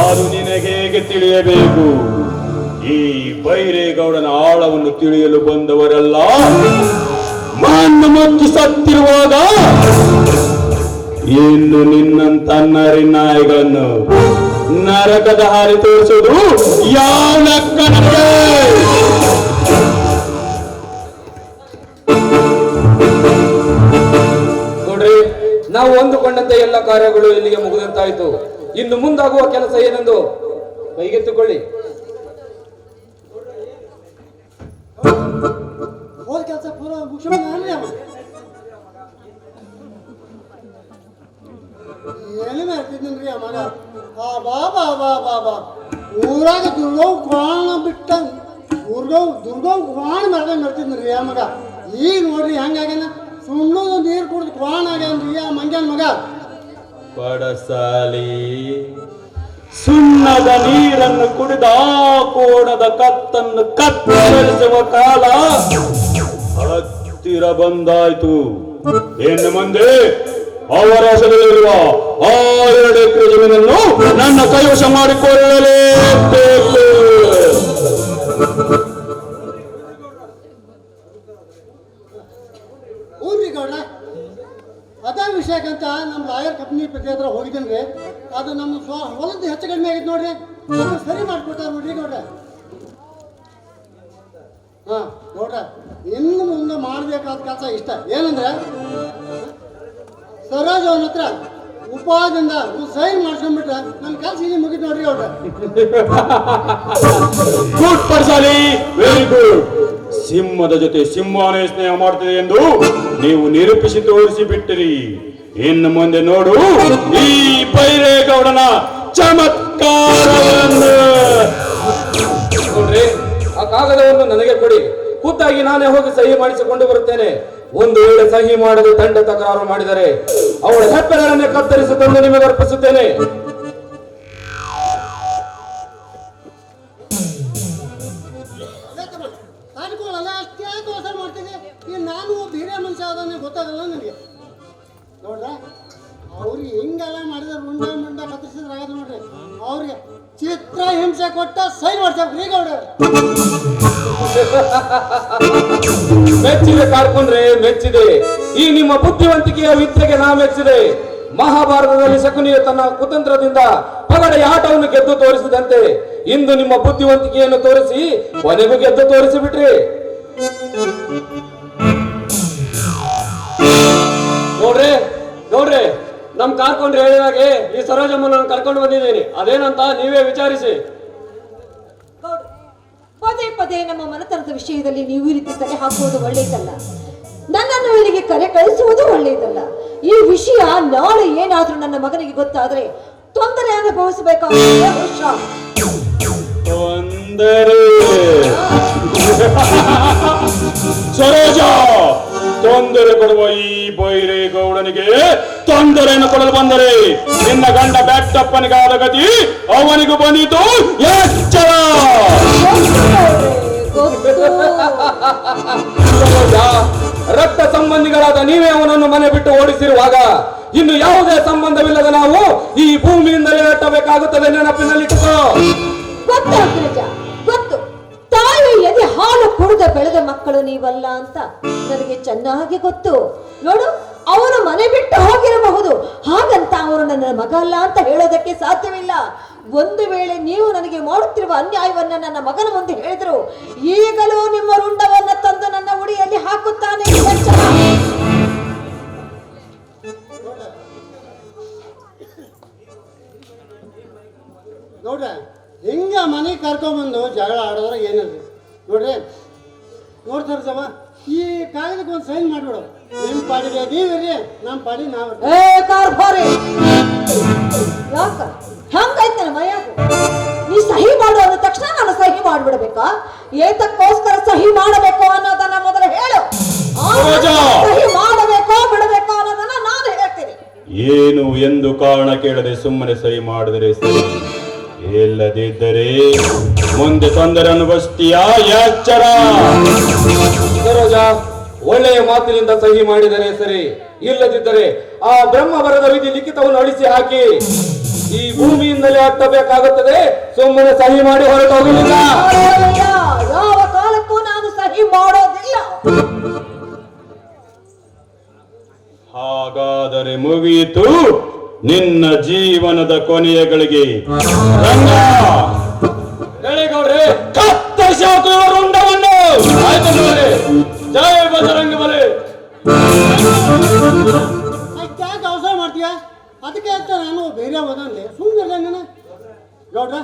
ಅದು ನಿನಗೆ ಹೇಗೆ ತಿಳಿಯಬೇಕು? ಈ ಬೈರೇಗೌಡನ ಆಳವನ್ನು ತಿಳಿಯಲು ಬಂದವರೆಲ್ಲ ಮಣ್ಣು ಮುಚ್ಚಿ ಸತ್ತಿರುವಾಗ ಇನ್ನು ನಿನ್ನಂತ ನರಿನಾಯಿಗಳನ್ನು ನರಕದ ಹಾರಿ ತೋರಿಸುವುದು ಯಾವ ಲೆಕ್ಕನಕ್ಕೆ? ನೋಡ್ರಿ, ನಾವು ಅಂದುಕೊಂಡಂತೆ ಎಲ್ಲ ಕಾರ್ಯಗಳು ಇಲ್ಲಿಗೆ ಮುಗಿದಂತಾಯಿತು. ಇನ್ನು ಮುಂದಾಗುವ ಕೆಲಸ ಏನೆಂದು ಕೈಗೆತ್ತಿಕೊಳ್ಳಿ. ಹೋದ ಕೆಲಸ ಪೂರ ಮುಗಿಸ್ಕೊಂಡು ಎಲ್ಲಿ ಮಾಡ್ತಿದ್ದೀನ್ರಿ ಆ ಮಗ. ಆ ಬಾಬಾ ಬಾ ಬಾ ಬಾ ಊರಾಗ ದುರ್ಗವ್ ಕ್ವಾಣ ಬಿಟ್ಟ ದುರ್ಗವ್ ಕ್ವಾಣ ಮಾಡ್ದಂಗೆ ಮಾಡ್ತಿದ್ನ್ರಿ ಆ ಮಗ. ಈಗ ನೋಡ್ರಿ ಹೆಂಗಾಗ್ಯಾನ, ಸುಣ್ಣದು ನೀರು ಕುಡಿದು ಕ್ವಾಣ ಆಗ್ಯಾನ್ರಿ ಆ ಮಂಗ್ಯಾನ ಮಗ. ಪಡಸಾಲಿ ಸುಣ್ಣದ ನೀರನ್ನು ಕುಡಿದ ಕೋಣದ ಕತ್ತನ್ನು ಕತ್ತರಿಸುವ ಕಾಲ ಹತ್ತಿರ ಬಂದಾಯ್ತು. ಇನ್ನು ಮುಂದೆ ಅವರ ಹೆಸರಲ್ಲಿರುವ 2 ಎಕರೆ ಜಮೀನನ್ನು ನನ್ನ ಕೈವಶ ಮಾಡಿಕೊಳ್ಳಲೇಬೇಕು. ಊರ್ರಿ ಗೌಡ, ಅದೇ ವಿಷಯಕ್ಕಂತ ನಮ್ಮ ಲಾಯರ್ ಕಂಪ್ನಿ ಪ್ರತಿ ಹತ್ರ ಹೋಗಿದ್ದೇನೆ ರೀ. ಅದು ನಮ್ಮ ಹೊಲದ್ದು ಹೆಚ್ಚು ಕಡಿಮೆ ಆಗಿತ್ತು ನೋಡ್ರಿ, ಅದನ್ನ ಸರಿ ಮಾಡ್ಕೊಡ್ತಾರೆ ನೋಡ್ರಿ ಗೌಡ್ರ. ಹಾಂ ಗೌಡ್ರ, ಇನ್ನು ಮುಂದೆ ಮಾಡಬೇಕಾದ ಕೆಲಸ ಇಷ್ಟ ಏನಂದ್ರೆ, ಸರೋಜ್ ಅವನ ಹತ್ರ ಉಪವಾಸದಿಂದ ಸೈನ್ ಮಾಡ್ಸ್ಕೊಂಡ್ಬಿಟ್ರೆ ನನ್ನ ಕೆಲಸ ಇಲ್ಲಿ ಮುಗಿತು ನೋಡ್ರಿ ಗೌಡ್ರ. ಗುಡ್ ಪರ್ಸಾಲಿ, ವೆರಿ ಗುಡ್. ಸಿಂಹದ ಜೊತೆ ಸಿಂಹನೇ ಸ್ನೇಹ ಮಾಡ್ತಿದೆ ಎಂದು ನೀವು ನಿರೂಪಿಸಿ ತೋರಿಸಿ ಬಿಟ್ಟಿರಿ. ಇನ್ನು ಮುಂದೆ ನೋಡು ಈ ಬೈರೇಗೌಡನ ಚಮತ್ಕಾರವನ್ನು. ನೋಡ್ರಿ, ಆ ಕಾಗದವನ್ನು ನನಗೆ ಕೊಡಿ, ಖುದ್ದಾಗಿ ನಾನೇ ಹೋಗಿ ಸಹಿ ಮಾಡಿಸಿಕೊಂಡು ಬರುತ್ತೇನೆ. ಒಂದು ವೇಳೆ ಸಹಿ ಮಾಡಲು ದಂಡ ತಕರಾರು ಮಾಡಿದರೆ ಅವಳ ಹೆಪ್ಪೆಗಳನ್ನೇ ಕತ್ತರಿಸಿ ತಂದು ನಿಮಗೆ ಅರ್ಪಿಸುತ್ತೇನೆ. ಅನ್ಕೊಳ್ಳಲ್ಲ, ಅಷ್ಟೇ ದೋಷ ಮಾಡ್ತೀನಿ. ಈಗ ನಾನು ಬೇರೆ ಮನುಷ್ಯ ಅದನ್ನೇ ಗೊತ್ತಾಗಲ್ಲ ನನಗೆ ನೋಡ್ರ. ಅವ್ರಿಗೆ ಹಿಂಗೆಲ್ಲ ಮಾಡಿದ್ರೆ ಮುಂಡ ಕತ್ತರಿಸಿದ್ರೆ ಆಗದು ನೋಡ್ರಿ. ಅವ್ರಿಗೆ ಚಿತ್ರ ಹಿಂಸೆ ಕೊಟ್ಟ ಸೈನ್ ಮಾಡ್ಸ್ಯಾಕ್ರಿ ಗೌಡ. ಮೆಚ್ಚಿದೆ ಕಾರ್ಕೊಂಡ್ರೆ ಮೆಚ್ಚಿದೆ. ಈ ನಿಮ್ಮ ಬುದ್ಧಿವಂತಿಕೆಯ ವಿದ್ಯೆಗೆ ನಾ ಮೆಚ್ಚಿದೆ. ಮಹಾಭಾರತದಲ್ಲಿ ಶಕುನಿಯು ತನ್ನ ಕುತಂತ್ರದಿಂದ ಪಗಡೆಯ ಆಟವನ್ನು ಗೆದ್ದು ತೋರಿಸಿದಂತೆ ಇಂದು ನಿಮ್ಮ ಬುದ್ಧಿವಂತಿಕೆಯನ್ನು ತೋರಿಸಿ ಕೊನೆಗೂ ಗೆದ್ದು ತೋರಿಸಿ ಬಿಟ್ರಿ. ನೋಡ್ರಿ ನೋಡ್ರಿ, ನಮ್ ಕಾರ್ಕೊಂಡ್ರೆ ಹೇಳಿದಾಗೆ ಈ ಸರೋಜಮ್ಮನ ಕರ್ಕೊಂಡು ಬಂದಿದ್ದೀನಿ. ಅದೇನಂತ ನೀವೇ ವಿಚಾರಿಸಿ. ಗೌಡ್ರೆ, ಪದೇ ಪದೇ ನಮ್ಮ ಮನೆತನದ ವಿಷಯದಲ್ಲಿ ನೀವು ಈ ರೀತಿ ತಲೆ ಹಾಕುವುದು ಒಳ್ಳೆಯದಲ್ಲ. ನನ್ನನ್ನು ಇಲ್ಲಿಗೆ ಕರೆ ಕಳಿಸುವುದು ಒಳ್ಳೆಯದಲ್ಲ. ಈ ವಿಷಯ ನಾಳೆ ಏನಾದ್ರೂ ನನ್ನ ಮಗನಿಗೆ ಗೊತ್ತಾದ್ರೆ ತೊಂದರೆ ಅನುಭವಿಸಬೇಕಾಗುತ್ತೆ. ತೊಂದರೆ ಸರೋಜ, ತೊಂದರೆ ಕೊಡುವ ಈ ಬೈರೇಗೌಡನಿಗೆ ತೊಂದರೆಯನ್ನು ಕೊಡಲು ಬಂದರೆ ನಿನ್ನ ಗಂಡ ಬ್ಯಾಕ್ಟಪ್ಪನಿಗಾದ ಗತಿ ಅವನಿಗೂ ಬಂದಿತು. ಎಚ್ಚರ. ರಕ್ತ ಸಂಬಂಧಿಗಳಾದ ನೀವೇ ಅವನನ್ನು ಮನೆ ಬಿಟ್ಟು ಓಡಿಸಿರುವಾಗ ಇನ್ನು ಯಾವುದೇ ಸಂಬಂಧವಿಲ್ಲದ ನಾವು ಈ ಭೂಮಿಯಿಂದಲೇ ಅಟ್ಟಬೇಕಾಗುತ್ತದೆ. ನೆನಪಿನಲ್ಲಿಟ್ಟುಕೋ. ಗೊತ್ತು, ತಾಯಿ ಎದೆ ಹಾಲು ಕುಡಿದ ಬೆಳೆದ ಮಕ್ಕಳು ನೀವಲ್ಲ ಅಂತ ನನಗೆ ಚೆನ್ನಾಗಿ ಗೊತ್ತು. ನೋಡು, ಅವನು ಮನೆ ಬಿಟ್ಟು ಹೋಗಿರಬಹುದು, ಹಾಗಂತ ಅವನು ನನ್ನ ಮಗ ಅಲ್ಲ ಅಂತ ಹೇಳೋದಕ್ಕೆ ಸಾಧ್ಯವಿಲ್ಲ. ಒಂದು ವೇಳೆ ನೀವು ನನಗೆ ಮಾಡುತ್ತಿರುವ ಅನ್ಯಾಯವನ್ನ ನನ್ನ ಮಗನ ಮುಂದೆ ಹೇಳಿದ್ರು ಈಗಲೂ ನಿಮ್ಮ ರುಂಡವನ್ನ ತಂದು ನನ್ನ ಉಡಿಯಲ್ಲಿ ಹಾಕುತ್ತಾನೆ. ನೋಡ್ರಿ, ಹಿಂಗ ಮನೆಗೆ ಕರ್ಕೊಂಡ್ಬಂದು ಜಗಳ ಆಡೋದ್ರೆ ಏನಲ್ರಿ ನೋಡ್ರಿ. ನೋಡ್ತಾರ ಜವ, ಈ ಕಾಗದಕ್ಕೆ ಒಂದು ಸೈನ್ ಮಾಡ್ಬಿಡು. ನಿಮ್ಮ ಪಾಡಿಗೆ ನೀವಿರಿ, ನಮ್ಮ ಪಾಡಿ ನಾವು. ಯಾಕ ಹೆಂಗೈತೆ ನನ್ನ ಮೈಯಾಗ? ನೀ ಸಹಿ ಮಾಡು ಅಂದ ತಕ್ಷಣ ನಾನು ಸಹಿ ಮಾಡ್ಬಿಡ್ಬೇಕಾ? ಏತಕ್ಕೋಸ್ಕರ ಸಹಿ ಮಾಡಬೇಕು ಅನ್ನೋದನ್ನ ಮೊದಲು ಹೇಳು. ಸಹಿ ಮಾಡಬೇಕೋ ಬಿಡಬೇಕೋ ಅನ್ನೋದನ್ನ ನಾನು ಹೇಳ್ತೀನಿ. ಏನು ಎಂದು ಕಾರಣ ಕೇಳದೆ ಸುಮ್ಮನೆ ಸಹಿ ಮಾಡಿದರೆ ಸರಿ, ಇಲ್ಲದಿದ್ದರೆ ಮುಂದೆ ತೊಂದರೆ ಅನುಭವಿಸ್ತೀಯಾ? ಎಚ್ಚರ. ಸರೋಜ, ಒಳ್ಳೆಯ ಮಾತಿನಿಂದ ಸಹಿ ಮಾಡಿದರೆ ಸರಿ, ಇಲ್ಲದಿದ್ದರೆ ಆ ಬ್ರಹ್ಮ ಬರದ ವಿಧಿ ಲಿಖಿತವನ್ನು ಅಳಿಸಿ ಹಾಕಿ ಈ ಭೂಮಿಯಿಂದಲೇ ಹತ್ತಬೇಕಾಗುತ್ತದೆ. ಸುಮ್ಮನೆ ಸಹಿ ಮಾಡಿ ಹೊರಟು ಹೋಗಲಿಲ್ಲ. ಯಾವ ಕಾಲಕ್ಕೂ ನಾನು ಸಹಿ ಮಾಡೋದಿಲ್ಲ. ಹಾಗಾದರೆ ಮುಗಿಯಿತು ನಿನ್ನ ಜೀವನದ ಕೊನೆಯ ಗಳಿಗೆ. ರಂಗ, ಗೌಡ್ರೆ, ಕತ್ತರಿಸಿ ಹಾಕುವ ರುಂಡವನ್ನು. ಆಯ್ತು ನೋಡ್ರಿ, ಜಯ ಬಜರಂಗ ಬಲಿ. ಅಷ್ಟ್ಯಾಕೆ ಅವಸರ ಮಾಡ್ತೀಯ? ಅದಕ್ಕೆ ಅಂತ ನಾನು ಬೇರೆ ಹೋದಂದೆ ಸುಮ್ಮನೆ ನೀನು ಗೌಡ್ರ.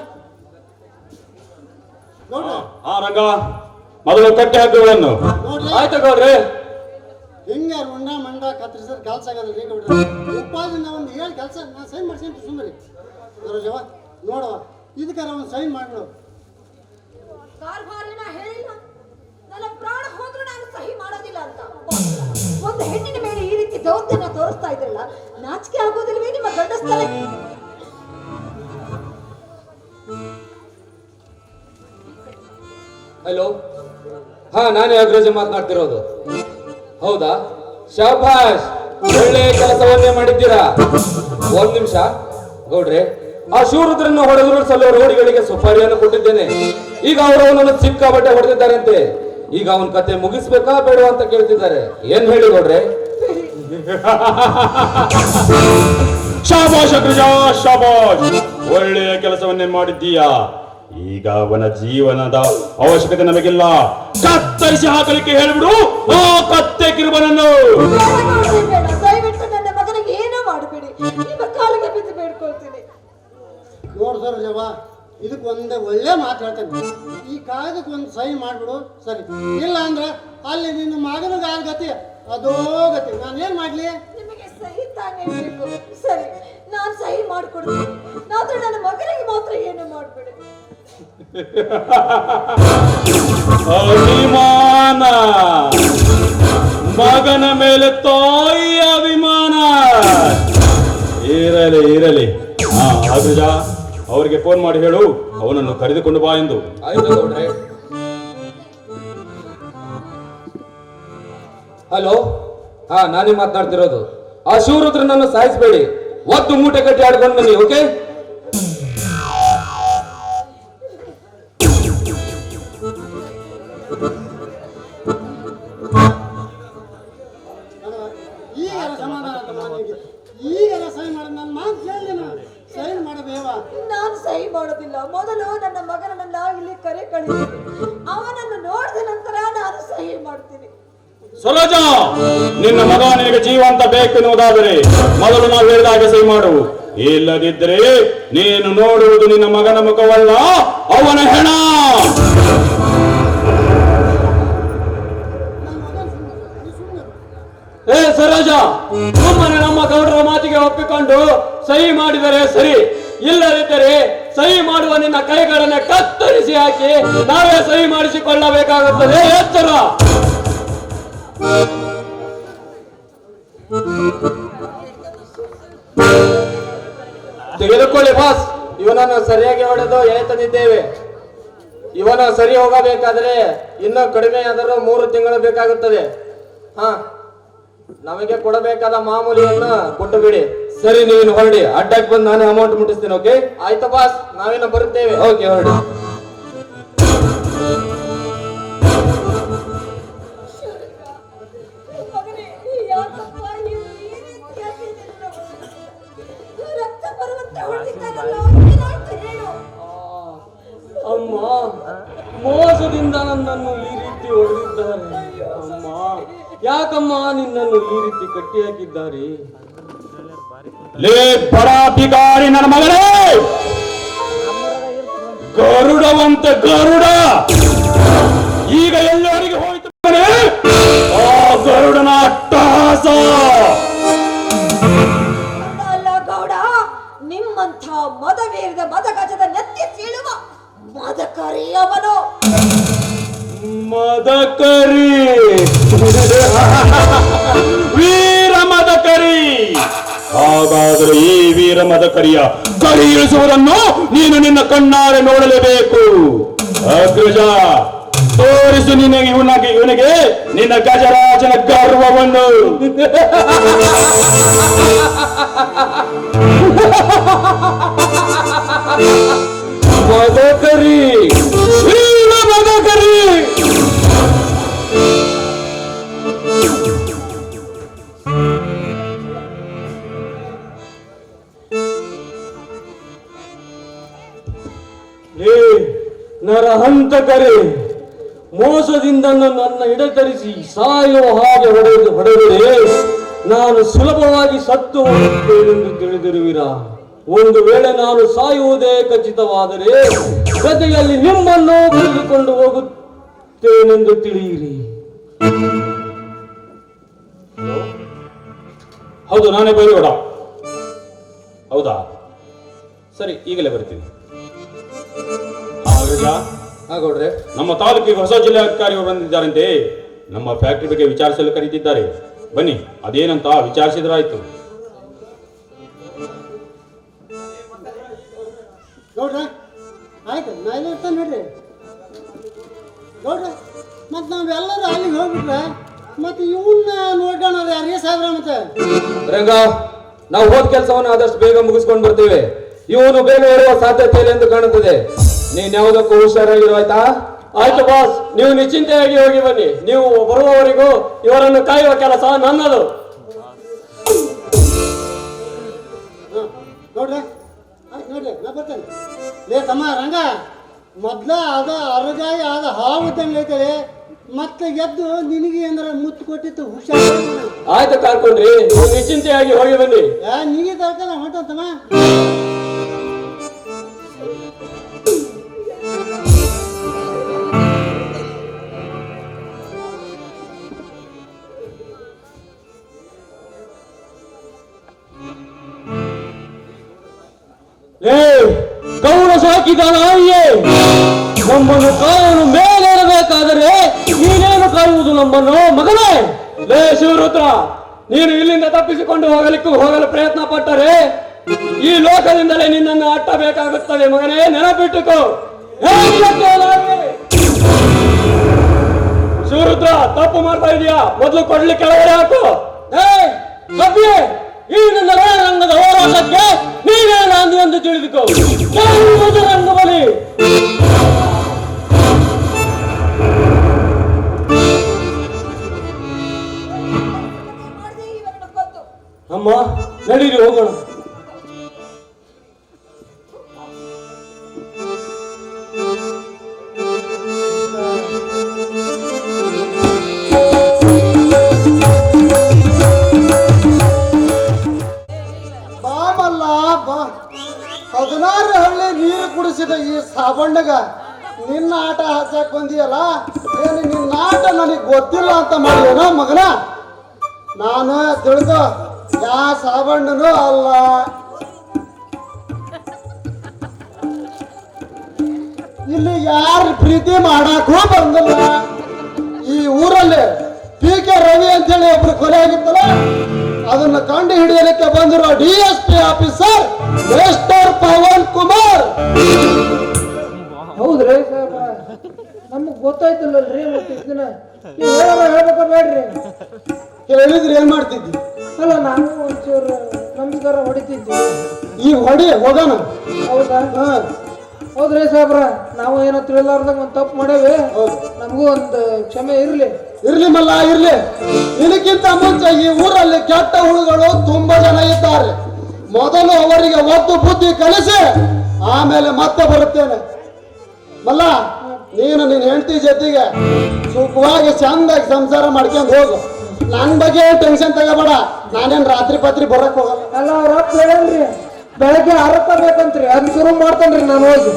ಗೌಡ್ರ ಆ ರಂಗ, ಮೊದಲು ಕಟ್ಟೆ ಹಾಕುಗಳನ್ನು. ನೋಡ್ರಿ, ಆಯ್ತು ಗೌಡ್ರೆ. ಹಿಂಗೆ ರುಂಡ ಮಂಡ ಕತ್ತರಿಸಿದ್ರೆ ಕೆಲಸ ಆಗೋದಿಲ್ಲ ಗೌಡ್ರ. ಉಪಾದಿಂದ ಒಂದು ಹೇಳಿ ಕೆಲಸ ನಾನು ಸೈನ್ ಮಾಡ್ಸೀನಿ ಸುಮ್ಮನೆ ಸರೋಜವ. ನೋಡವ, ಇದಕ್ಕಾರ ಒಂದು ಸೈನ್ ಮಾಡ್ಬಿಡು. ಕಾರ್ಭಾರಿನ ಹೇಳಿಲ್ಲ, ನನ್ನ ಪ್ರಾಣ ಹೋದ್ರೂ ನಾನು ಸಹಿ ಮಾಡೋದಿಲ್ಲ ಅಂತ. ಒಂದು ಹೆಣ್ಣಿನ ಮೇಲೆ ಈ ರೀತಿ ದೌರ್ಜನ್ಯ ತೋರಿಸ್ತಾ ಇದ್ರಲ್ಲ, ನಾಚಿಕೆ ಆಗೋದಿಲ್ವೇ ನಿಮ್ಮ ಗಂಡಸ್ಥಳೆ? ಹಲೋ, ಹಾ, ನಾನೇ ಅಗ್ರಜ ಮಾತನಾಡ್ತಿರೋದು. ಹೌದಾ? ಶಾಬಾಷ್, ಒಳ್ಳೆ ಕೆಲಸವನ್ನೇ ಮಾಡಿದ್ದೀರಾ. ಒಂದ್ ನಿಮಿಷ ಗೌಡ್ರೆ, ಆ ಶಿವರುದ್ರನ್ನು ಹೊಡೆದ್ರು ಸಲ್ಲೋ ರೋಡಿಗಳಿಗೆ ಸುಪಾರಿಯನ್ನು ಕೊಟ್ಟಿದ್ದೇನೆ. ಈಗ ಅವರು ಅವನನ್ನು ಸಿಕ್ಕಾಬಟ್ಟೆ ಹೊಡೆದಿದ್ದಾರಂತೆ. ಈಗ ಅವನ ಕತೆ ಮುಗಿಸ್ಬೇಕಾ ಬೇಡ ಅಂತ ಕೇಳ್ತಿದ್ದಾರೆ. ಏನ್ ಹೇಳಿ ಗೌಡ್ರೆ? ಮಾಡಬೇಡಿ. ಶಾಬಾಷ್ ಅಗ್ರಜ, ಶಾಬಾಷ್. ಒಳ್ಳೆಯ ಕೆಲಸವನ್ನೇ ಮಾಡಿದ್ದೀಯಾ. ಈಗ ಅವನ ಜೀವನದ ಅವಶ್ಯಕತೆ ನಮಗಿಲ್ಲ. ಕತ್ತರಿಸಿ ಹಾಕಲಿಕ್ಕೆ ಹೇಳಿಬಿಡು ಆ ಕತ್ತೆ ಕಿರುಬನನ್ನು. ಬೇಡ, ದಯವಿಟ್ಟು ನನ್ನ ಮಗನಿಗೆ ಏನೂ ಮಾಡಬೇಡಿ. ನಿಮ್ಮ ಕಾಲಿಗೆ ಬಿದ್ದು ಬೇಡ್ಕೊಳ್ತೀನಿ. ನೋಡು ಸರ್ ಜವ, ಇದಕ್ಕೆ ಒಂದು ಒಳ್ಳೆ ಮಾತು ಹೇಳ್ತೇನೆ. ಈ ಕಾಗದಕ್ಕೆ ಒಂದು ಸಹಿ ಮಾಡಿಬಿಡು, ಸರಿ. ಇಲ್ಲ ಅಂದ್ರೆ ಅಲ್ಲಿ ನಿನ್ನ ಮಗನಿಗೆ ಆದ ಗತಿ ಅದೋ ಗತಿ. ನಾನೇನು ಮಾಡಲಿ? ನಿಮಗೆ ಸಹಿ ತಾನೇ ಬೇಕು. ಸರಿ, ನಾನು ಸಹಿ ಮಾಡಿಕೊಡ್ತೀನಿ. ಆದ್ರೆ ನನ್ನ ಮಗನಿಗೆ ಮಾತ್ರ ಏನು ಮಾಡಬೇಡಿ. ಅಭಿಮಾನ, ಮಗನ ಮೇಲೆ ತಾಯಿಯ ಅಭಿಮಾನ. ಇರಲಿ ಇರಲಿ. ಅಗ್ರಜ, ಅವರಿಗೆ ಫೋನ್ ಮಾಡಿ ಹೇಳು ಅವನನ್ನು ಕರೆದುಕೊಂಡು ಬಾ ಎಂದು. ಆಯ್ತು ಗೌಡ್ರೆ. ಹಲೋ, ಹಾ, ನಾನೇ ಮಾತನಾಡ್ತಿರೋದು. ಆ ಶಿವರುದ್ರನನ್ನು ಸಾಯಿಸಬೇಡಿ, ಒದ್ದು ಮೂಟೆ ಕಟ್ಟಿ ಆಡ್ಕೊಂಡು ಬನ್ನಿ. ಓಕೆ? ಈಗಾರ ಸಮಾಧಾನ ಆಯ್ತಮ್ಮ ನಿನಗೆ? ಈಗಾರ ಸಹಿ ಮಾಡ, ನನ್ನ ಮಾತು ಕೇಳಿದೆನ? ಸಹಿ ಮಾಡಬೇವ? ನಾನು ಸಹಿ ಮಾಡೋದಿಲ್ಲ. ಮೊದಲು ನನ್ನ ಮಗನನ್ನ ಇಲ್ಲಿ ಕರೆ ಕಳಿಸಿ, ಅವನನ್ನು ನೋಡಿದ ನಂತರ ನಾನು ಸಹಿ ಮಾಡ್ತೀನಿ. ಸರೋಜ, ನಿನ್ನ ಮಗ ನಿನಗೆ ಜೀವಂತ ಬೇಕೆನ್ನುವುದಾದರೆ ಮೊದಲು ನಾವು ಹೇಳಿದ ಹಾಗೆ ಸಹಿ ಮಾಡು. ಇಲ್ಲದಿದ್ದರೆ ನೀನು ನೋಡುವುದು ನಿನ್ನ ಮಗನ ಮುಖವಲ್ಲ, ಅವನ ಹೆಣ. ಏ ಸರೋಜ, ಸುಮ್ಮನೆ ನಮ್ಮ ಗೌಡರ ಮಾತಿಗೆ ಒಪ್ಪಿಕೊಂಡು ಸಹಿ ಮಾಡಿದರೆ ಸರಿ. ಇಲ್ಲದಿದ್ದರೆ ಸಹಿ ಮಾಡುವ ನಿನ್ನ ಕೈಗಳನ್ನ ಕತ್ತರಿಸಿ ಹಾಕಿ ನಾವೇ ಸಹಿ ಮಾಡಿಸಿಕೊಳ್ಳಬೇಕಾಗುತ್ತದೆ. ಎಚ್ಚರ. ತೆಗೆದುಕೊಳ್ಳಿ ಬಾಸ್. ಇವನನ್ನು ಸರಿಯಾಗಿ ಹೊಡೆದು ಎಳೆ ತಂದಿದ್ದೇವೆ. ಇವನ ಸರಿ ಹೋಗಬೇಕಾದ್ರೆ ಇನ್ನೂ ಕಡಿಮೆ ಆದರೂ 3 ತಿಂಗಳು ಬೇಕಾಗುತ್ತದೆ. ಹಾ, ನಮಗೆ ಕೊಡಬೇಕಾದ ಮಾಮೂಲಿಯನ್ನು ಕೊಟ್ಟು ಬಿಡಿ. ಸರಿ, ನೀನು ಹೊರಡಿ. ಅಡ್ಡಕ್ಕೆ ಬಂದು ನಾನೇ ಅಮೌಂಟ್ ಮುಟ್ಟಿಸ್ತೀನಿ. ಓಕೆ? ಆಯ್ತು ಬಾಸ್, ನಾವೇನು ಬರುತ್ತೇವೆ. ಓಕೆ, ಹೊರಡಿ. ಮಗನೇ, ಯಾಕಪ್ಪ ನೀವು ಈ ರೀತಿಯಾಗಿ ರಕ್ತ ಬರುವಂತೆ ಹೊಡೆದಿದ್ದಾರಲ್ಲ, ಏನಾಯ್ತು ಹೇಳು? ಅಮ್ಮ, ಮೋಸದಿಂದ ನನ್ನನ್ನು ಈ ರೀತಿ ಹೊಡೆದಿದ್ದಾರೆ. ಅಮ್ಮ, ಯಾಕಮ್ಮ ನಿನ್ನನ್ನು ಈ ರೀತಿ ಕಟ್ಟಿ ಹಾಕಿದ್ದಾರೆ? ಲೇ ಬಡಾಧಿಕಾರಿ ನನ್ನ ಮಗನೇ, ಗರುಡವಂತ ಗರುಡ ಈಗ ಎಲ್ಲರಿಗೆ ಹೋಯ್ತು ಮಗನೇ. ಆ ಗರುಡನ ಅಟ್ಟಹಾಸ. ಅಲ್ಲ ಗೌಡ, ನಿಮ್ಮಂಥ ಮದವೇರಿದ ಮದಗಜದ ನೆತ್ತಿ ಸೀಳುವ ಮದಕರಿ ಅವನು. ಮದಕರಿ, ವೀರ ಮದಕರಿ. ಹಾಗಾದರೆ ಈ ವೀರ ಮದಕರಿಯ ಕರಿ ಇಳಿಸುವುದನ್ನು ನೀನು ನಿನ್ನ ಕಣ್ಣಾರೆ ನೋಡಲೇಬೇಕು. ಅಗ್ರಜ, ತೋರಿಸು ನಿನಗೆ ಇವನಿಗೆ ನಿನ್ನ ಗಜರಾಜನ ಗರ್ವವನ್ನು. ಮದಕರಿ, ವೀರ ಮದಕರಿ. ನರಹಂತಕರೇ, ಮೋಸದಿಂದ ನನ್ನ ಹಿಡತರಿಸಿ ಸಾಯುವ ಹಾಗೆ ಹೊಡೆದರೆ ನಾನು ಸುಲಭವಾಗಿ ಸತ್ತು ಹೋಗುತ್ತೇನೆಂದು ತಿಳಿದಿರುವಿರಾ? ಒಂದು ವೇಳೆ ನಾನು ಸಾಯುವುದೇ ಖಚಿತವಾದರೆ ಜೊತೆಯಲ್ಲಿ ನಿಮ್ಮನ್ನು ಕರೆದುಕೊಂಡು ಹೋಗುತ್ತೇನೆಂದು ತಿಳಿಯಿರಿ. ಹೌದು, ನಾನೇ ಬೈರೋಡ. ಹೌದಾ? ಸರಿ, ಈಗಲೇ ಬರ್ತೀನಿ. ಹಾಗೌಡ್ರೆ, ನಮ್ಮ ತಾಲೂಕಿಗೆ ಹೊಸ ಜಿಲ್ಲಾಧಿಕಾರಿಗಳು ಬಂದಿದ್ದಾರಂತೆ. ನಮ್ಮ ಫ್ಯಾಕ್ಟರಿ ಬಗ್ಗೆ ವಿಚಾರಿಸಲು ಕರೀತಿದ್ದಾರೆ. ಬನ್ನಿ, ಅದೇನಂತ ವಿಚಾರಿಸಿದ್ರಾಯ್ತು. ಗೌಡ್ರ, ಆಯ್ತು, ನಾ ಇಲ್ಲಿ ಇರ್ತಾನೆ ನೋಡ್ರಿ. ಗೌಡ್ರ, ಮತ್ತು ನಾವೆಲ್ಲರೂ ಅಲ್ಲಿಗೆ ಹೋಗ್ಬಿಟ್ರೆ ಮತ್ತೆ ಇವನ್ನ ನೋಡ್ಕೊಳ್ಳೋದು ಯಾರಿಗೆ ಸಾಹೇಬ್ರ? ಮತ್ತೆ ರಂಗ, ನಾವು ಹೋದ ಕೆಲಸವನ್ನು ಆದಷ್ಟು ಬೇಗ ಮುಗಿಸ್ಕೊಂಡು ಬರ್ತೇವೆ. ಇವನು ಬೇಗ ಇರುವ ಸಾಧ್ಯತೆ ಇಲ್ಲ ಎಂದು ಕಾಣುತ್ತದೆ. ನೀನ್ ಯಾವುದಕ್ಕೂ ಹುಷಾರಾಗಿರು, ಆಯ್ತಾ? ಆಯ್ತು ಬಾಸ್, ನೀವು ನಿಶ್ಚಿಂತೆಯಾಗಿ ಹೋಗಿ ಬನ್ನಿ. ನೀವು ಬರುವವರೆಗೂ ಇವರನ್ನು ಕಾಯುವ ಕೆಲಸ ನನ್ನದು. ನೋಡ್ರಿ ಆಯ್ತು ನೋಡ್ರಿ ನಾ ಬರ್ತೇನೆ. ಲೇ ತಮ್ಮ ರಂಗ, ಮೊದ್ಲ ಅದ ಅರಗಾಯಿ ಅದ ಹಾವು ಇದ್ದಂಗೆ ಐತಳೆ, ಮತ್ತೆ ಎದ್ದು ನಿನಗೆ ಏನಾರ ಮುತ್ತು ಕೊಟ್ಟಿತ್ತು ಹುಷಾರು. ಆಯ್ತು ಕರ್ಕೊಂಡ್ರಿ, ನೀವು ನಿಶ್ಚಿಂತೆಯಾಗಿ ಹೋಗಿ ಬನ್ನಿ. ನೀಗೆ ಕರ್ಕೊಂಡ ಹೊಂಟ ತಮ್ಮ. ಗೌಡ ಸಾಕಿದ ನಾಯಿಯೇ, ನಮ್ಮನ್ನು ಕಾಯಲು ಮೇಲೇರಬೇಕಾದರೆ ನೀನೇನು ಕಾಯುವುದು ನಮ್ಮನ್ನು ಮಗನೇ? ಲೇ ಶಿವರುದ್ರ, ನೀನು ಇಲ್ಲಿಂದ ತಪ್ಪಿಸಿಕೊಂಡು ಹೋಗಲು ಪ್ರಯತ್ನ ಪಟ್ಟರೆ ಈ ಲೋಕದಿಂದಲೇ ನಿನ್ನನ್ನು ಅಟ್ಟಬೇಕಾಗುತ್ತದೆ ಮಗನೇ, ನೆನಪಿಟ್ಟುಕೋ. ಶಿವರುದ್ರ, ತಪ್ಪು ಮಾಡ್ತಾ ಇದೀಯಾ, ಮೊದಲು ಕೊಡ್ಲಿ ಕೆಳಗಡೆ ಹಾಕು. ಸಭ್ಯೆ, ಈ ನನ್ನ ರಂಗದ ಹೋರಾಟಕ್ಕೆ ನೀವೇ ನಾಂದಿ ಎಂದು ತಿಳಿದುಕೋ. ರಂಗಬಲಿ ಅಮ್ಮ, ನಡೀರಿ ಹೋಗೋಣ. ಬಾಮಲ್ಲ ಬಾ, 16 ಹಳ್ಳಿ ನೀರು ಕುಡಿಸಿದ ಈ ಸಾಬಣ್ಣಗ ನಿನ್ನ ಆಟ ಹಚ್ಚಕ್ ಬಂದಿಯಲ್ಲ, ಏನು ನಿನ್ನ ಆಟ ನನಗೆ ಗೊತ್ತಿಲ್ಲ ಅಂತ ಮಾಡಿದೇನೋ ಮಗನ? ನಾನು ತಿಳ್ಕೊ, ಯಾ ಸಾಬಣ್ಣನೂ ಅಲ್ಲ. ಇಲ್ಲಿ ಯಾರು ಪ್ರೀತಿ ಮಾಡಾಕೂ ಬಂದಿಲ್ಲ. ಈ ಊರಲ್ಲಿ PK ರವಿ ಅಂತೇಳಿ ಒಬ್ರು ಕೊಲೆ ಆಗಿತ್ತಲ್ಲ, ಅದನ್ನ ಕಂಡು ಹಿಡಿಯಲಿಕ್ಕೆ ಬಂದಿರೋ DSP officer mister Pawan Kumar. ಹೌದ್ರಿ ಸಾಹೇಬ್ರ, ನಮಗ್ ಗೊತ್ತಾಯ್ತಿಲ್ಲಲ್ರಿ. ಮತ್ತೆ ದಿನ ಹೇಳ್ಬೇಕ ಬೇಡ್ರಿ. ಹೇಳಿದ್ರೆ ಏನ್ ಮಾಡ್ತಿದ್ದಿ? ಅಲ್ಲ, ನಾನು ಒಂಚೂರು ನಮಸ್ಕಾರ ಹೊಡಿತಿದ್ವಿ. ಈಗ ಹೊಡಿ ಹೋಗೋಣ. ಹೌದಾ? ಹೌದ್ರಿ ಸಾಹೇಬ್ರ, ನಾವು ಏನೋ ತಿಳಿಲಾರ್ದಂಗ ಒಂದ್ ತಪ್ಪು ಮಾಡೇವಿ. ನಮಗೂ ಒಂದು ಕ್ಷಮೆ ಇರ್ಲಿ. ಇರ್ಲಿ ಮಲ್ಲ, ಇರ್ಲಿ. ಇದಕ್ಕಿಂತ ಮುಂಚೆ ಈ ಊರಲ್ಲಿ ಕೆಟ್ಟ ಹುಳುಗಳು ತುಂಬಾ ಜನ ಇದ್ದಾರೆ. ಮೊದಲು ಅವರಿಗೆ ಒದ್ದು ಬುದ್ಧಿ ಕಲಿಸಿ ಆಮೇಲೆ ಮತ್ತೆ ಬರುತ್ತೇನೆ. ಮಲ್ಲ, ನೀನು ನಿನ್ನ ಹೆಂಡತಿ ಜೊತೆಗೆ ಸುಖವಾಗಿ ಚಂದಾಗಿ ಸಂಸಾರ ಮಾಡ್ಕೊಂಡು ಹೋಗು. ನನ್ ಬಗ್ಗೆ ಟೆನ್ಷನ್ ತಗೋಬೇಡ. ನಾನೇನ್ ರಾತ್ರಿ ಪತ್ರಿ ಬರಕ್ ಹೋಗಲ್ಲ. ಅಲ್ಲ, ಅವ್ರ ಅಪ್ಪ ಹೇಳನ್ರಿ ಬೆಳಗ್ಗೆ 6 ಬೇಕಂತ್ರಿ, ಅದನ್ನ ಶುರು ಮಾಡ್ತೇನ್ರಿ ನಾನು ಹೋಗಿ.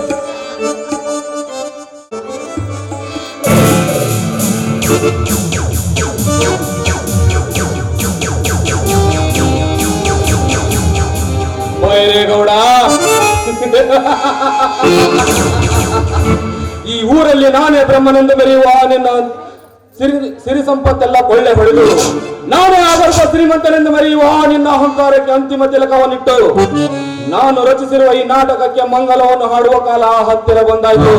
ಬೈರೇಗೌಡ, ಈ ಊರಲ್ಲಿ ನಾನೇ ಬ್ರಹ್ಮನೆಂದು ಬೆರೆಯುವ ನಿನ್ನ ಸಿರಿ ಸಂಪತ್ತೆಲ್ಲ ಕೊಳ್ಳೆ ಹೊಡೆದು ನಾನೇ ಆದರ್ಶ ಶ್ರೀಮಂತನೆಂದು ಮೆರೆಯುವ ನಿನ್ನ ಅಹಂಕಾರಕ್ಕೆ ಅಂತಿಮ ತಿಲಕವನ್ನಿಟ್ಟು ನಾನು ರಚಿಸಿರುವ ಈ ನಾಟಕಕ್ಕೆ ಮಂಗಲವನ್ನು ಹಾಡುವ ಕಾಲ ಹತ್ತಿರ ಬಂದಾಯ್ತು.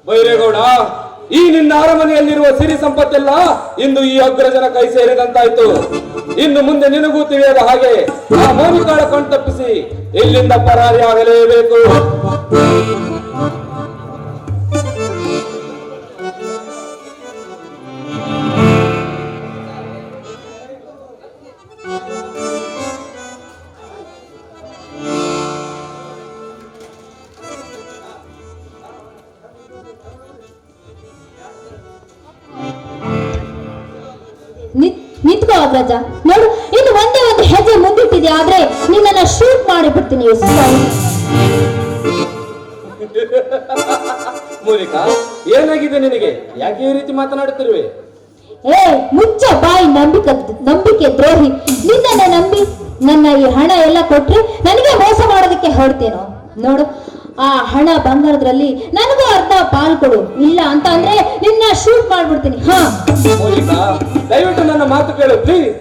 ಬೈರೇಗೌಡ, ಈ ನಿನ್ನ ಅರಮನೆಯಲ್ಲಿರುವ ಸಿರಿ ಸಂಪತ್ತೆಲ್ಲ ಇಂದು ಈ ಅಗ್ರಜನ ಕೈ ಸೇರಿದಂತಾಯ್ತು. ಇನ್ನು ಮುಂದೆ ನಿನಗೂ ತಿಳಿಯದ ಹಾಗೆ ಆ ಮೋನಿಕಾಳ ಕಣ್ತಪ್ಪಿಸಿ ಇಲ್ಲಿಂದ ಪರಾರಿ ಆಗಲೇಬೇಕು. ನಿಂತ್ಕೋ ಅಗ್ರಜ, ನೋಡು, ಇನ್ನು ಒಂದೇ ಒಂದು ಹೆಜ್ಜೆ ಮುಂದಿಟ್ಟಿದೆ, ಆದ್ರೆ ನಿನ್ನನ್ನ ಶೂಟ್ ಮಾಡಿಬಿಡ್ತೀನಿ. ಮೋನಿಕಾ, ಏನಾಗಿದೆ ನಿನಗೆ? ಯಾಕೆ ಈ ರೀತಿ ಮಾತನಾಡುತ್ತಿರುವೆ? ಮುಚ್ಚ ಬಾಯಿ, ನಂಬಿಕೆ ದ್ರೋಹಿ. ನಿನ್ನನ್ನ ನಂಬಿ ನನ್ನ ಈ ಹಣ ಎಲ್ಲ ಕೊಟ್ರೆ ನನಗೆ ಮೋಸ ಮಾಡೋದಕ್ಕೆ ಹೊರಡ್ತೇನೋ? ನೋಡು, ಆ ಹಣ ಬಂಗಾರದ್ರಲ್ಲಿ ನನಗೂ ಅರ್ಧ ಪಾಲ್ ಕೊಡು. ಇಲ್ಲ ಅಂತ ಅಂದ್ರೆ ನಿನ್ನ ಶೂಟ್ ಮಾಡ್ಬಿಡ್ತೀನಿ. ಮೋನಿಕಾ, ದಯವಿಟ್ಟು ನನ್ನ ಮಾತು ಕೇಳು ಪ್ಲೀಸ್.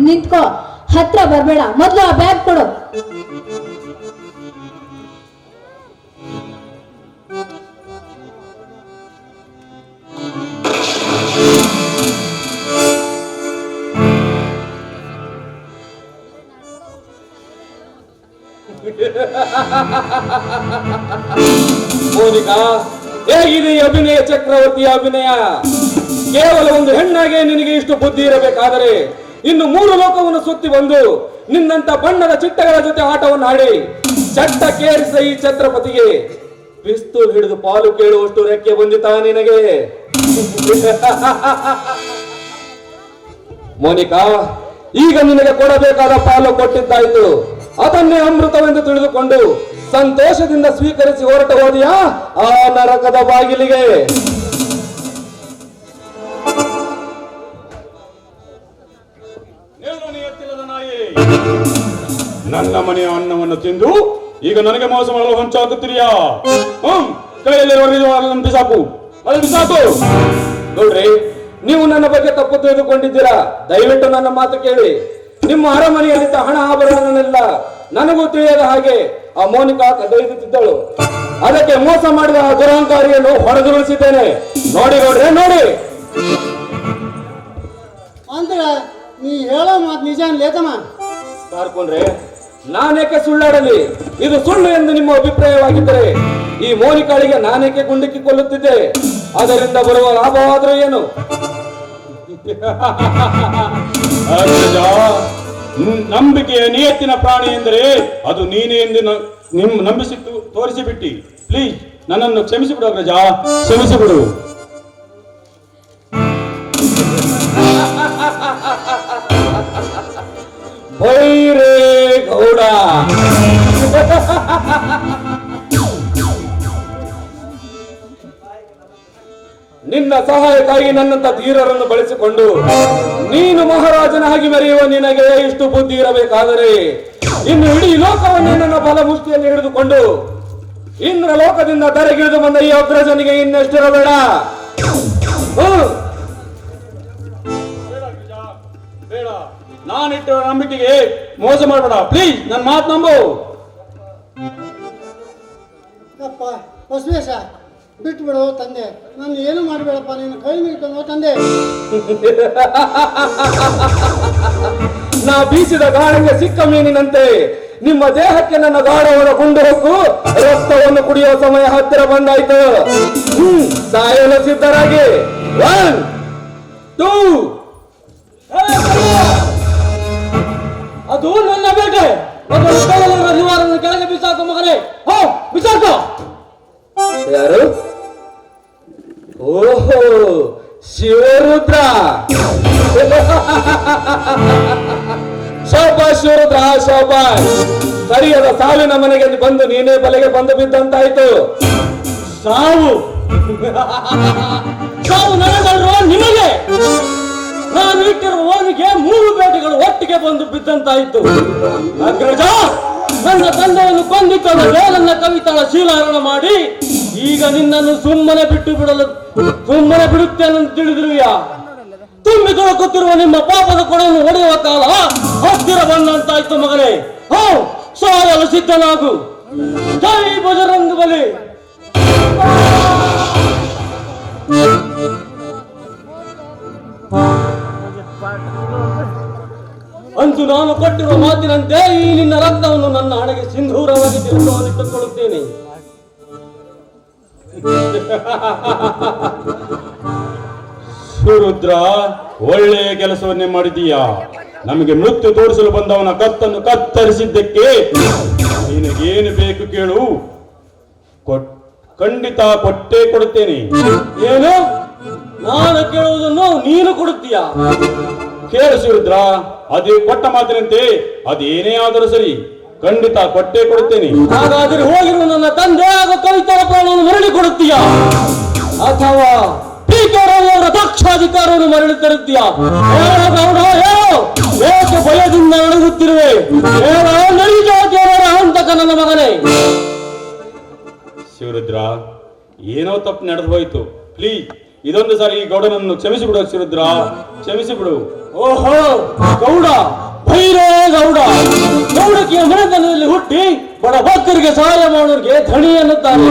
ನಿಂತ್ಕೋ, ಹತ್ರ ಬರ್ಬೇಡ, ಮೊದ್ಲು ಆ ಬ್ಯಾಗ್ ಕೊಡು. ಮೋನಿಕಾ, ಹೇಗಿದೆ ಈ ಅಭಿನಯ ಚಕ್ರವರ್ತಿಯ ಅಭಿನಯ? ಕೇವಲ ಒಂದು ಹೆಣ್ಣಾಗೆ ನಿನಗೆ ಇಷ್ಟು ಬುದ್ಧಿ ಇರಬೇಕಾದರೆ ಇನ್ನು 3 ಲೋಕವನ್ನು ಸುತ್ತಿ ಬಂದು ನಿನ್ನಂತ ಬಣ್ಣದ ಚಿಟ್ಟಗಳ ಜೊತೆ ಆಟವನ್ನು ಆಡಿ ಚಟ್ಟಕ್ಕೇರಿಸಿದ ಈ ಛತ್ರಪತಿಗೆ ಪಿಸ್ತೂಲ್ ಹಿಡಿದು ಪಾಲು ಕೇಳುವಷ್ಟು ರೆಕ್ಕೆ ಬಂದಿತಾ ನಿನಗೆ? ಮೋನಿಕಾ, ಈಗ ನಿನಗೆ ಕೊಡಬೇಕಾದ ಪಾಲು ಕೊಟ್ಟಿದ್ದಾಯ್ತು. ಅದನ್ನೇ ಅಮೃತವೆಂದು ತಿಳಿದುಕೊಂಡು ಸಂತೋಷದಿಂದ ಸ್ವೀಕರಿಸಿ ಹೊರಟು ಹೋದಿಯಾ ಆ ನರಕದ ಬಾಗಿಲಿಗೆ? ನನ್ನ ಮನೆಯ ಅನ್ನವನ್ನು ತಿಂದು ಈಗ ನನಗೆ ಮೋಸ ಮಾಡಲು ಹೊಂಚಾಗುತ್ತೀರಿಯಾ? ಕೈಯಲ್ಲಿರುವ ಬಿಸಾಕು, ಅದು ಬಿಸಾಕು. ನೋಡ್ರಿ, ನೀವು ನನ್ನ ಬಗ್ಗೆ ತಪ್ಪು ತಿಳಿದುಕೊಂಡಿದ್ದೀರಾ. ದಯವಿಟ್ಟು ನನ್ನ ಮಾತು ಕೇಳಿ. ನಿಮ್ಮ ಅರಮನೆಯಲ್ಲಿದ್ದ ಹಣ ಆಭರಣಗಳನ್ನೆಲ್ಲ ನನಗೂ ತಿಳಿಯದ ಹಾಗೆ ಆ ಮೋನಿಕಾ ಕದ್ದೊಯ್ಯುತ್ತಿದ್ದಳು. ಅದಕ್ಕೆ ಮೋಸ ಮಾಡಿದ ಆ ದುರಹಂಕಾರಿಯನ್ನು ಹೊಡೆದುರುಳಿಸಿದ್ದೇನೆ. ನೋಡಿ ನೋಡ್ರೆ, ನೋಡಿ. ಅಂದ್ರೆ ನೀ ಹೇಳೋ ಮಾತು ನಿಜ ಲೇತಮ್ಮ? ಕಾರ್ಕೊಂಡ್ರೆ, ನಾನೇಕೆ ಸುಳ್ಳಾಡಲಿ? ಇದು ಸುಳ್ಳು ಎಂದು ನಿಮ್ಮ ಅಭಿಪ್ರಾಯವಾಗಿದ್ದರೆ ಈ ಮೋನಿಕಾಳಿಗೆ ನಾನೇಕೆ ಗುಂಡಿಕ್ಕಿ ಕೊಲ್ಲುತ್ತಿದ್ದೆ? ಅದರಿಂದ ಬರುವ ಲಾಭವಾದರೂ ಏನು? ನಂಬಿಕೆಯ ನಿಯತ್ತಿನ ಪ್ರಾಣಿ ಎಂದರೆ ಅದು ನೀನೇ ಎಂದು ನಂಬಿಸಿ ತೋರಿಸಿಬಿಟ್ಟಿ. ಪ್ಲೀಸ್ ನನ್ನನ್ನು ಕ್ಷಮಿಸಿಬಿಡು ಅಗ್ರಜ, ಕ್ಷಮಿಸಿಬಿಡು. ಬೈರೇ ಗೌಡ, ನಿನ್ನ ಸಹಾಯಕ್ಕಾಗಿ ನನ್ನಂತ ಧೀರರನ್ನು ಬಳಸಿಕೊಂಡು ನೀನು ಮಹಾರಾಜನಾಗಿ ಮೆರೆಯುವ ನಿನಗೆ ಇಷ್ಟು ಬುದ್ಧಿ ಇರಬೇಕಾದರೆ ಇನ್ನು ಇಡೀ ಲೋಕವನ್ನೇ ನನ್ನ ಬಲ ಮುಷ್ಟಿಯಲ್ಲಿ ಹಿಡಿದುಕೊಂಡು ಇಂದ್ರ ಲೋಕದಿಂದ ತರೆಗಿಳಿದು ಬಂದ ಈ ಅಗ್ರಜನಿಗೆ ಇನ್ನೆಷ್ಟಿರಬೇಡ. ಬೇಡ, ನಾನಿಟ್ಟಿರೋ ನಂಬಿಕೆಗೆ ಮೋಸ ಮಾಡಬೇಡ. ಪ್ಲೀಸ್ ನನ್ನ ಮಾತು ನಂಬು. ಅಪ್ಪ ಬಸವೇಶ, ಬಿಟ್ಟು ಬಿಡು ತಂದೆ, ನಾನು ಏನು ಮಾಡಬೇಡಪ್ಪ, ನೀನು ಕೈ ಮುಗಿಕೊಂಡು ತಂದೆ. ನಾ ಬೀಸಿದ ಗಾಳಿಗೆ ಸಿಕ್ಕ ಮೀನಿನಂತೆ ನಿಮ್ಮ ದೇಹಕ್ಕೆ ನನ್ನ ಗಾಢವಾದ ಗುಂಡು ಹೊಕ್ಕು ರಕ್ತವನ್ನು ಕುಡಿಯುವ ಸಮಯ ಹತ್ತಿರ ಬಂದಾಯ್ತು. ಸಾಯಲು ಸಿದ್ಧರಾಗಿ. 1 2. ಅದು ನನ್ನ ಬೇಟೆ. ನಿವಾರನ್ನು ಕೆಳಗೆ ಬಿಸಾಕು ಮಗನೇ. ಹೋ, ಬಿಸಾಕು. ಯಾರು? ಓಹೋ, ಶಿವರುದ್ರ. ಶೋಭಾಷ್ ಶಿವರುದ್ರ, ಶೋಭಾಷ್. ಸರಿಯಾದ ಸಾವಿನ ಮನೆಗೆ ಬಂದು ನೀನೇ ಬಲೆಗೆ ಬಂದು ಬಿದ್ದಂತಾಯ್ತು. ಸಾವು ಸಾವು ನನಗಲ್ವ ನಿಮಗೆ? ನಾನು ಇಟ್ಟಿರುವ ಓನಿಗೆ 3 ಬೇಟೆಗಳು ಒಟ್ಟಿಗೆ ಬಂದು ಬಿದ್ದಂತಾಯಿತು. ಅಗ್ರಜ, ನನ್ನ ತಂದೆಯನ್ನು ಕೊಂದಿದ್ದವರಿಗೆ ನನ್ನ ಕವಿತಾಳ ಶೀಲಹರಣ ಮಾಡಿ ಈಗ ನಿನ್ನನ್ನು ಸುಮ್ಮನೆ ಬಿಡುತ್ತೇನೆ ತಿಳಿದಿರುವಿಯಾ? ತುಂಬಿ ತುಳುಕುತ್ತಿರುವ ನಿಮ್ಮ ಪಾಪದ ಕೊಡನ್ನು ಹೊಡೆಯುವ ಕಾಲ ಹತ್ತಿರ ಬಂದಂತಾಯ್ತು ಮಗನೇ. ಹೋ, ಸಾಯಲು ಸಿದ್ಧನಾಗು. ಜೈ ಬಜರಂಗ ಬಲಿ. ಅಂತೂ ನಾನು ಕೊಟ್ಟಿರುವ ಮಾತಿನಂತೆ ಈ ನಿನ್ನ ರಕ್ತವನ್ನು ನನ್ನ ಹಣೆಗೆ ಸಿಂಧೂರವಾಗಿ ತಿರುಗಿಟ್ಟುಕೊಳ್ಳುತ್ತೇನೆ. ಸುರುದ್ರ, ಒಳ್ಳೆಯ ಕೆಲಸವನ್ನೇ ಮಾಡಿದೀಯಾ. ನಮಗೆ ಮೃತ್ಯು ತೋರಿಸಲು ಬಂದವನ ಕತ್ತನ್ನು ಕತ್ತರಿಸಿದ್ದಕ್ಕೆ ನಿನಗೇನು ಬೇಕು ಕೇಳು, ಖಂಡಿತ ಕೊಟ್ಟೇ ಕೊಡುತ್ತೇನೆ. ಏನು? ನಾನು ಕೇಳುವುದನ್ನು ನೀನು ಕೊಡುತ್ತೀಯಾ? ಕೇಳು ಸುರುದ್ರ, ಅದೇ ಕೊಟ್ಟ ಮಾತಿನಂತೆ ಅದೇನೇ ಆದರೂ ಸರಿ, ಖಂಡಿತ ಕೊಟ್ಟೇ ಕೊಡುತ್ತೇನೆ. ಹಾಗಾದರೆ ಹೋಗಿರುವ ನನ್ನ ತಂದೆ ಹಾಗೂ ಕವಿತಾಳ ಪ್ರಾಣವನ್ನು ಮರಳಿ ಕೊಡುತ್ತೀಯಾ, ಅಥವಾ ಪೀಕರವರ ದಕ್ಷಾಧಿಕಾರವನ್ನು ಮರಳಿ ತರುತ್ತೀಯಾ? ಏಕೆ ಭಯದಿಂದ ನಡುಗುತ್ತಿರುವೆ? ನಡಿಜಾತಿಯವರ ಹಂತಕ ನನ್ನ ಮಗನೇ. ಶಿವರುದ್ರ, ಏನೋ ತಪ್ಪು ನಡೆದು ಹೋಯ್ತು. ಪ್ಲೀಸ್ ಇದೊಂದು ಸಾರಿ ಈ ಗೌಡನನ್ನು ಕ್ಷಮಿಸಿಬಿಡು ಶಿವರುದ್ರ, ಕ್ಷಮಿಸಿಬಿಡು. ಓಹೋ, ಗೌಡ, ಭೈರೇ ಗೌಡ. ಗೌಡಕಿಯ ಮನೆತನದಲ್ಲಿ ಹುಟ್ಟಿ ಬಡ ಭಕ್ತರಿಗೆ ಸಹಾಯ ಮಾಡೋರಿಗೆ ಧಣಿ ಎನ್ನುತ್ತಾರೆ.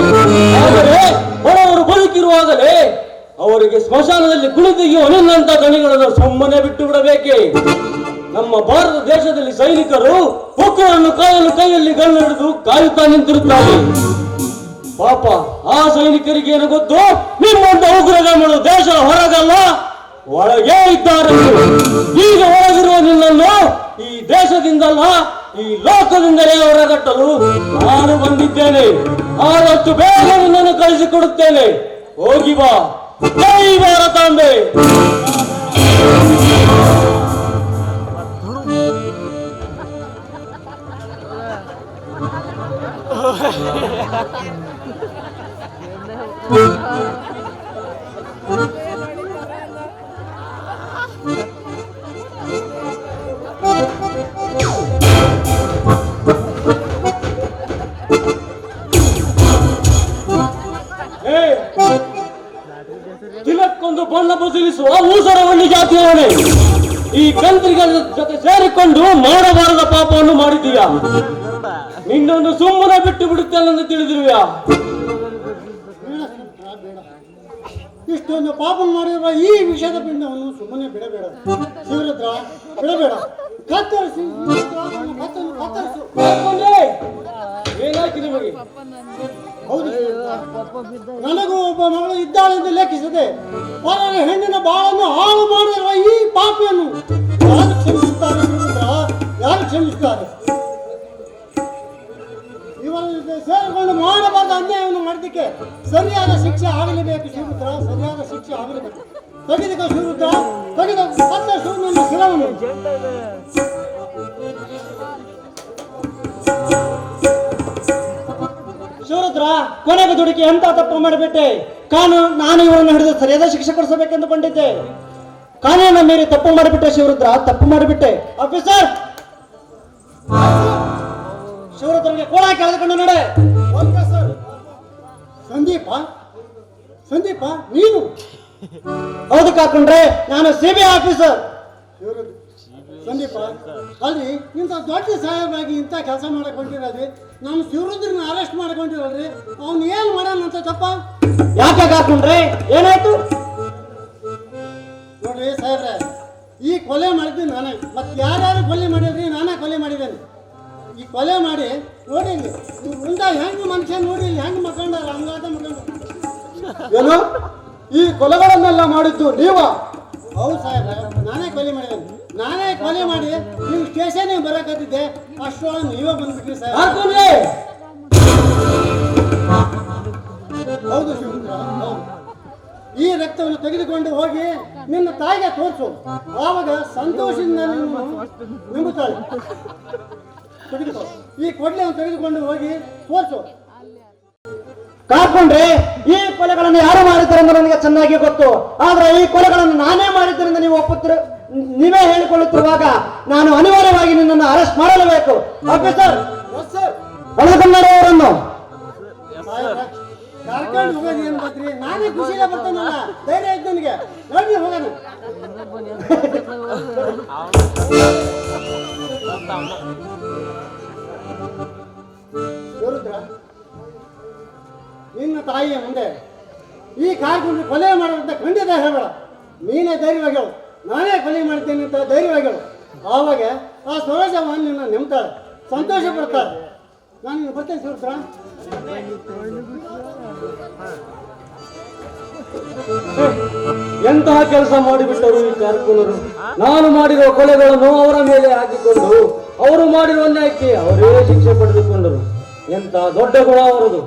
ಆದರೆ ಬಡವರು ಬದುಕಿರುವಾಗಲೇ ಅವರಿಗೆ ಸ್ಮಶಾನದಲ್ಲಿ ಕುಳಿತಿಗೆಯುವ ನಿನ್ನಂತ ಧಣಿಗಳನ್ನು ಸುಮ್ಮನೆ ಬಿಟ್ಟು ಬಿಡಬೇಕೆ? ನಮ್ಮ ಭಾರತ ದೇಶದಲ್ಲಿ ಸೈನಿಕರು ಉಗ್ರರನ್ನು ಕೈಯಲ್ಲಿ ಗಲ್ಲು ಹಿಡಿದು ಕಾಯುತ್ತಾ ನಿಂತಿರುತ್ತಾರೆ. ಪಾಪ ಆ ಸೈನಿಕರಿಗೆ ಏನು ಗೊತ್ತು? ನಿಮ್ಮಂತ ಉಗ್ರಗಳು ದೇಶದ ಹೊರಗಲ್ಲ ಒಳಗೆ ಇದ್ದಾರೆ. ಈಗ ಒಳಗಿರುವ ನಿನ್ನನ್ನು ಈ ದೇಶದಿಂದಲ್ಲ ಈ ಲೋಕದಿಂದಲೇ ಹೊರಗಟ್ಟಲು ನಾನು ಬಂದಿದ್ದೇನೆ. ಆದಷ್ಟು ಬೇಗ ನಿನ್ನನ್ನು ಕಳಿಸಿಕೊಡುತ್ತೇನೆ. ಹೋಗಿ ಬಾ. ಜೈ ಭಾರತಾಂಬೆ. ತಿಲಕ್ಕೊಂದು ಬಣ್ಣ ಬದಲಿಸುವ ಊಸರವಳ್ಳಿ ಜಾತಿಯವನೇ, ಈ ಕಂತ್ರಿಗಳ ಜೊತೆ ಸೇರಿಕೊಂಡು ಮಾಡಬಾರದ ಪಾಪವನ್ನು ಮಾಡಿದ್ದೀಯಾ. ನಿನ್ನನ್ನು ಸುಮ್ಮನೆ ಬಿಟ್ಟು ಬಿಡುತ್ತೇನೆಂದು ತಿಳಿದಿರುವ್ಯಾ? ಇಷ್ಟೊಂದು ಪಾಪ ಮಾಡಿರುವ ಈ ವಿಷಯದ ಪಿಂಡವನ್ನು ಸುಮ್ಮನೆ ಬಿಡಬೇಡ ಶಿವರುದ್ರ, ಬಿಡಬೇಡ. ಕತ್ತರಿಸಿ ಕತ್ತರಿಸು. ಏನಾಯ್ತು ನಿಮಗೆ? ಹೌದು, ನನಗೂ ಒಬ್ಬ ಮಗಳು ಇದ್ದಾಳೆಂದು ಲೆಕ್ಕಿಸದೆ ಪರರ ಹೆಣ್ಣಿನ ಬಾಳನ್ನು ಹಾಳು ಮಾಡಿರುವ ಈ ಪಾಪಿಯನ್ನು ಯಾರು ಕ್ಷಮಿಸುತ್ತಾರೆ ಶಿವರುದ್ರ? ಯಾರು ಕ್ಷಮಿಸುತ್ತಾರೆ? ಇವರ ಸೇರಿಕೊಂಡು ಮಾಡಬಾರ್ದ ಅನ್ಯಾಯವನ್ನು ಮಾಡಿದ್ದಕ್ಕೆ ಸರಿಯಾದ ಶಿಕ್ಷೆ ಆಗಲೇಬೇಕು ಶಿವರುದ್ರ, ಸರಿಯಾದ ಶಿಕ್ಷೆ ಆಗಲೇಬೇಕು. ತೆಗೆದುಕೋ ಶಿವರುದ್ರ, ತೆಗೆದು ಕತ್ತರಿಸು ನನ್ನ ಶಿರವನ್ನು. ಶಿವರುದ್ರ, ಕೊನೆಗೆ ದುಡುಕಿ ಎಂತ ತಪ್ಪು ಮಾಡಿಬಿಟ್ಟೆ. ನಾನು ಇವರನ್ನು ಹಿಡಿದು ಸರಿಯಾದ ಶಿಕ್ಷೆ ಕೊಡಿಸಬೇಕೆಂದು ಕೊಂಡಿದ್ದೆ. ಕಾನೂನನ್ನ ಮೀರಿ ತಪ್ಪು ಮಾಡಿಬಿಟ್ಟೆ ಶಿವರುದ್ರ, ತಪ್ಪು ಮಾಡಿಬಿಟ್ಟೆ. ಆಫೀಸರ್, ಶಿವರುದ್ರನಿಗೆ ಕೋಳ ಕೆಳೆದುಕೊಂಡು ನಡೆ. ಸಂದೀಪ ನೀನು? ಹೌದು ಕಾಕೊಂಡ್ರೆ, ನಾನು CBI ಆಫೀಸರ್. ಸಂದೀಪ ಅಲ್ರಿ, ಇಂಥ ದೊಡ್ಡ ಸಾಹೇಬಾಗಿ ಇಂಥ ಕೆಲಸ ಮಾಡಕ್ ಹೊಂಟಿರೋದ್ರಿ, ನಾನು ಶಿವರುದ್ರನ ಅರೆಸ್ಟ್ ಮಾಡ್ಕೊಂಡಿರಲ್ರಿ. ಅವ್ನು ಏನ್ ಮಾಡ್ಯಾನಂತ ತಪ್ಪ? ಯಾಕೆ ಕಾಕೊಂಡ್ರೆ, ಏನಾಯ್ತು ನೋಡ್ರಿ ಸಾಹೇಬ್ರೆ, ಈ ಕೊಲೆ ಮಾಡಿದ್ದೀನಿ ನಾನೇ. ಮತ್ತೆ ಯಾರ್ಯಾರು ಕೊಲೆ ಮಾಡಿದ್ರಿ? ನಾನೇ ಕೊಲೆ ಮಾಡಿದ್ದೇನೆ. ಈ ಕೊಲೆ ಮಾಡಿ ನೋಡಿ, ಮುಂದ ಹೆಂಗ್ ಮನುಷ್ಯ ನೋಡಿ, ಹೆಂಗ್ ಮಕ್ಕಂಡ ಹಂಗಾದ ಮಕ್ಕಂಡ. ಏನು ಈ ಕೊಲೆಗಳನ್ನೆಲ್ಲ ಮಾಡಿದ್ದು ನೀವ? ಹೌದು ಸಾಹೇಬ್ರೆ, ನಾನೇ ಕೊಲೆ ಮಾಡಿದ್ದೇನೆ. ನಾನೇ ಕೊಲೆ ಮಾಡಿ ನೀವು ಸ್ಟೇಷನ್ಗೆ ಬರಕತ್ತಿದ್ದೆ, ಅಷ್ಟೊಳಗೆ ನೀವೇ ಬಂದ್ಬಿಟ್ರಿ ಸಾಹೇಬ್ರೆ. ಹೌದು ಶಿವರುದ್ರ, ಹೌದು. ಈ ರಕ್ತವನ್ನು ತೆಗೆದುಕೊಂಡು ಹೋಗಿ ನಿನ್ನ ತಾಯಿಗೆ ತೋರಿಸು. ಆವಾಗ ಸಂತೋಷದಿಂದ ನಂಬುತ್ತಾಳೆ. ತೆಗೆದುಕೋ, ಈ ಕೊಡ್ಲೆಯನ್ನು ತೆಗೆದುಕೊಂಡು ಹೋಗಿ ತೋರಿಸು. ಕಾಕೊಂಡ್ರೆ, ಈ ಕೊಲೆಗಳನ್ನು ಯಾರು ಮಾಡಿದ್ದಾರೆ ಎಂದು ನನಗೆ ಚೆನ್ನಾಗಿ ಗೊತ್ತು. ಆದ್ರೆ ಈ ಕೊಲೆಗಳನ್ನು ನಾನೇ ಮಾಡಿದ್ದರಿಂದ ನೀವು ನೀವೇ ಹೇಳಿಕೊಳ್ಳುತ್ತಿರುವಾಗ ನಾನು ಅನಿವಾರ್ಯವಾಗಿ ನಿನ್ನನ್ನು ಅರೆಸ್ಟ್ ಮಾಡಲೇಬೇಕು. ಆಫೀಸರ್, ಅವರನ್ನು ಕರ್ಕೊಂಡು ಹೋಗೋದು ಏನ್ ಗೊತ್ತ್ರಿ? ನಾನೇ ಖುಷಿಯಿಂದ ಬರ್ತಾನಲ್ಲ, ಧೈರ್ಯ ಇದ್ದು ನನಗೆ. ನೋಡಿ ಹೋಗೋಣ. ಶಿವರುದ್ರ, ನಿನ್ನ ತಾಯಿಯ ಮುಂದೆ ಈ ಕಾರ್ಕೊಂಡು ಕೊಲೆ ಮಾಡೋದಂತ ಖಂಡಿತ ಹೇಳಬೇಡ. ನೀನೇ ಧೈರ್ಯವಾಗಿ ಹೇಳು, ನಾನೇ ಕೊಲೆ ಮಾಡ್ತೇನೆ ಅಂತ ಧೈರ್ಯವಾಗಿ ಹೇಳು. ಆವಾಗ ಆ ಸರೋಜವನ್ನು ನಿನ್ನ ನೆಮ್ತಾಳೆ, ಸಂತೋಷ ಪಡ್ತಾಳೆ. ನಾನು ಬರ್ತೇನೆ ಶಿವರುದ್ರ. ಎಂತಹ ಕೆಲಸ ಮಾಡಿಬಿಟ್ಟರು ಈ ಕಾರ್ಕುನರು. ನಾನು ಮಾಡಿರುವ ಕೊಲೆಗಳನ್ನು ಅವರ ಮೇಲೆ ಹಾಕಿಕೊಂಡು ಅವರು ಮಾಡಿರುವ ಅನ್ಯಾಯಕ್ಕೆ ಅವರೇ ಶಿಕ್ಷೆ ಪಡೆದುಕೊಂಡರು. ಎಂತ ದೊಡ್ಡ ಗುಣ ಅವರದು.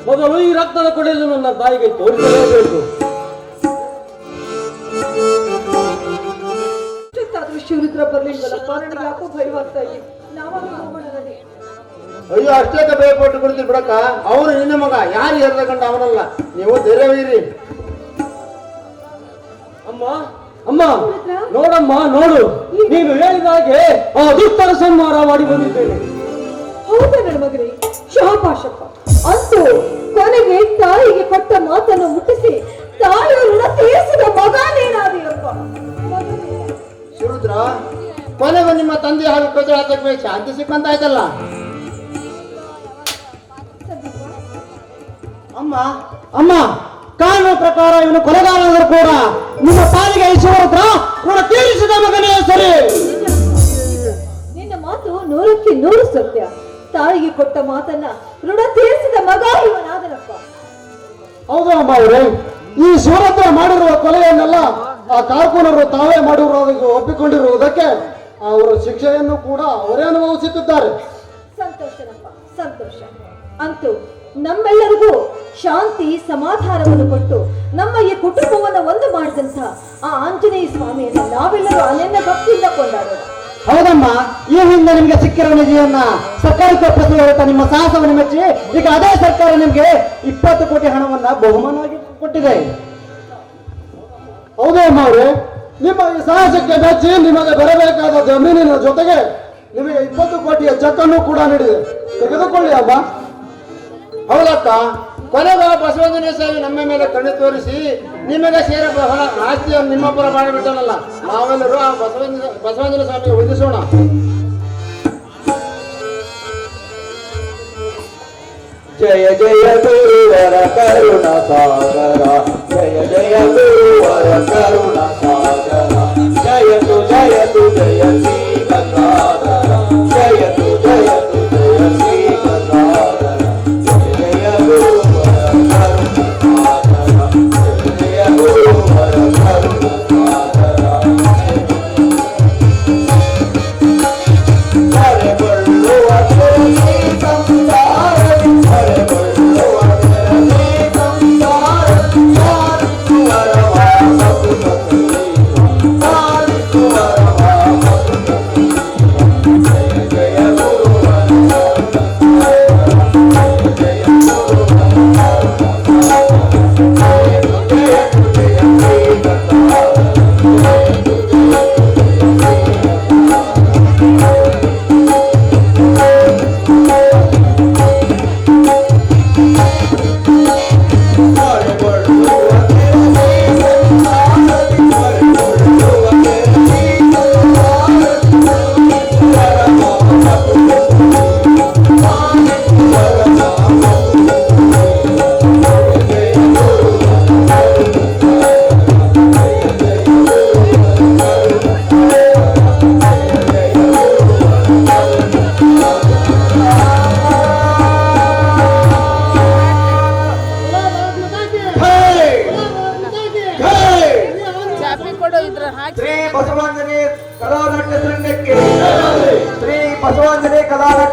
ಮೊದಲು ಈ ರಕ್ತದ ಕೊಡೆಯನ್ನು ನನ್ನ ತಾಯಿಗೆ ತೋರಿಸಲೇಬೇಕು. ಶಿವರುದ್ರ ಬರ್ಲಿಲ್ವಲ್ಲಪ್ಪ, ನನಗೆ ಯಾಕೋ ಭಯವಾಗ್ತಾ ಇದೆ. ನಾವಾಗ ಹೋಗೋಣ ನಡಿ. ಅಯ್ಯೋ, ಅಷ್ಟೇಕ ಭಯಪಟ್ಟು ಬಿಡ್ತೀರಿ ಬಿಡಕ್ಕ. ಅವನು ನಿನ್ನ ಮಗ, ಯಾರು ಎರಡ ಗಂಡ ಅವನಲ್ಲ. ನೀವು ಧೈರ್ಯವೀರಿ. ಅಮ್ಮ ಅಮ್ಮ, ನೋಡಮ್ಮ ನೋಡು, ನೀನು ಹೇಳಿದ ಹಾಗೆ ಆ ದುಷ್ಟರ ಸಂಹಾರ ಮಾಡಿ ಬಂದಿದ್ದೇನೆ. ಹೌದಾ ನನ್ನ ಮಗನೇ? ಶಹಪಾಶಪ್ಪ, ಅಂತೂ ಕೊನೆಗೆ ತಾಯಿಗೆ ಕೊಟ್ಟ ಮಾತನ್ನು ಮುಟ್ಟಿಸಿ ತಾಯಿಯ ಋಣ ತೀರಿಸಿದ ಮಗ ನೀನಾದೆಯಪ್ಪ. ಶಿವರುದ್ರ, ಕೊನೆಗೂ ನಿಮ್ಮ ತಂದೆ ಹಾಗೂ ಪ್ರಜಾತಕ್ಕೆ ಶಾಂತಿ ಸಿಕ್ಕಂತಾಯ್ತಲ್ಲ. ಅಮ್ಮ ಅಮ್ಮ, ಕಾನೂನು ಪ್ರಕಾರ ಇವನು ಕೊಲೆಗಾರರು ಕೂಡ ನಿಮ್ಮ ತಾಯಿಗೆ ಶಿವರುದ್ರ ಕೂಡ ತೀರಿಸಿದ ಮಗನೇ ಸರಿ. ನಿನ್ನ ಮಾತು 100ಕ್ಕೆ 100 ಸತ್ಯ. ತಾಯಿಗೆ ಕೊಟ್ಟ ಮಾತನ್ನ ಋಣ ತೀರಿಸಿದ ಮಗ ಇವನಾದನಪ್ಪ. ಹೌದು ಅಮ್ಮ ಅವರೇ, ಈ ಶಿವರುದ್ರ ಮಾಡಿರುವ ಕೊಲೆಯನ್ನೆಲ್ಲ ಆ ಕಾರ್ಕುನರು ತಾವೇ ಮಾಡಿರುವುದಕ್ಕೆ ಒಪ್ಪಿಕೊಂಡಿರುವುದಕ್ಕೆ ಅವರ ಶಿಕ್ಷೆಯನ್ನು ಕೂಡ ಅವರೇ ಅನುಭವಿಸುತ್ತಿದ್ದಾರೆ. ಸಂತೋಷನಪ್ಪ, ಸಂತೋಷ. ಅಂತೂ ನಮ್ಮೆಲ್ಲರಿಗೂ ಶಾಂತಿ ಸಮಾಧಾನವನ್ನು ಕೊಟ್ಟು ನಮ್ಮ ಈ ಕುಟುಂಬವನ್ನು ಒಂದು ಮಾಡಿದಂತ ಆ ಆಂಜನೇಯ ಸ್ವಾಮಿಯನ್ನು ನಾವೆಲ್ಲರೂ ಅನನ್ಯ ಭಕ್ತಿಯಿಂದ ಕೊಂಡಾಡೋಣ. ಹೌದಮ್ಮ, ಈ ಹಿಂದೆ ನಿಮ್ಗೆ ಸಿಕ್ಕಿರೋ ನಿಧಿಯನ್ನ ಸರ್ಕಾರಕ್ಕೆ ಒಪ್ಪಿಸುವ ನಿಮ್ಮ ಸಾಹಸವನ್ನು ಮೆಚ್ಚಿ ಈಗ ಅದೇ ಸರ್ಕಾರ ನಿಮ್ಗೆ 20 ಕೋಟಿ ಹಣವನ್ನ ಬಹುಮಾನವಾಗಿ ಕೊಟ್ಟಿದೆ. ಹೌದೇ ಅಮ್ಮ ಅವರೇ, ನಿಮ್ಮ ಈ ಸಾಹಸಕ್ಕೆ ಮೆಚ್ಚಿ ನಿಮಗೆ ಬರಬೇಕಾದ ಜಮೀನಿನ ಜೊತೆಗೆ ನಿಮಗೆ 20 ಕೋಟಿಯ ಚೆಕ್ ಅನ್ನು ಕೂಡ ನೀಡಿದೆ. ತೆಗೆದುಕೊಳ್ಳಿ ಅಮ್ಮ. ಹೌದಕ್ಕ, ಕೊನೆಗ ಬಸವಂತನೇ ಸ್ವಾಮಿ ನಮ್ಮ ಮೇಲೆ ಕಣ್ಣು ತೋರಿಸಿ ನಿಮಗೆ ಸೇರ ಬಹಳ ಆಸ್ತಿಯನ್ನು ನಿಮ್ಮ ಪರ ಮಾಡಿಬಿಟ್ಟನಲ್ಲ. ನಾವೆಲ್ಲರೂ ಆ ಬಸವಂತನ ಸ್ವಾಮಿಗೆ ವಂದಿಸೋಣ. ಜಯ ಜಯ ಗುರುವರ ಕರುಣ ಸಾಗರ, ಜಯ ಜಯ ಗುರುವರ ಕರುಣ ಸಾಗರ, ಜಯತು ಜಯತು ಜಯ ಶ್ರೀ ಗಂಗಾಧರ, ಜಯತು ಜಯತು ಜಯ ಶ್ರೀ ಗಂಗಾಧರ, ಜಯ ಜಯ ಗುರುವರ ಕರುಣ ಸಾಗರ, ಜಯ ಜಯ ಗುರುವರ ಕರುಣ ಸಾಗರ. ಹರೆಗೊಳ್ಳುವ ಶ್ರೀ ಸಂಸಾರ, ಹರೆಗೊಳ್ಳುವ ಶ್ರೀ ಸಂಸಾರ, ಸಾರಿಸುವರವ ಮಧುಮತಿ, ಸಾರಿಸುವರವ ಮಧುಮತಿ. ಜಯ ಜಯ ಗುರುವರ ಕರುಣ ಸಾಗರ, ಜಯ ಗುರುವರ ಕರುಣ ಸಾಗರ, ಜಯ ಜಯ ಶ್ರೀ ಗಂಗಾಧರ, ಶ್ರೀ ಬಸವಾಂಜನೇಯ ಕಲಾನಾಟ್ಯ ತಂಡಕ್ಕೆ, ಶ್ರೀ ಬಸವಾಂಜನೇಯ ಕಲಾನಾಟ್ಯ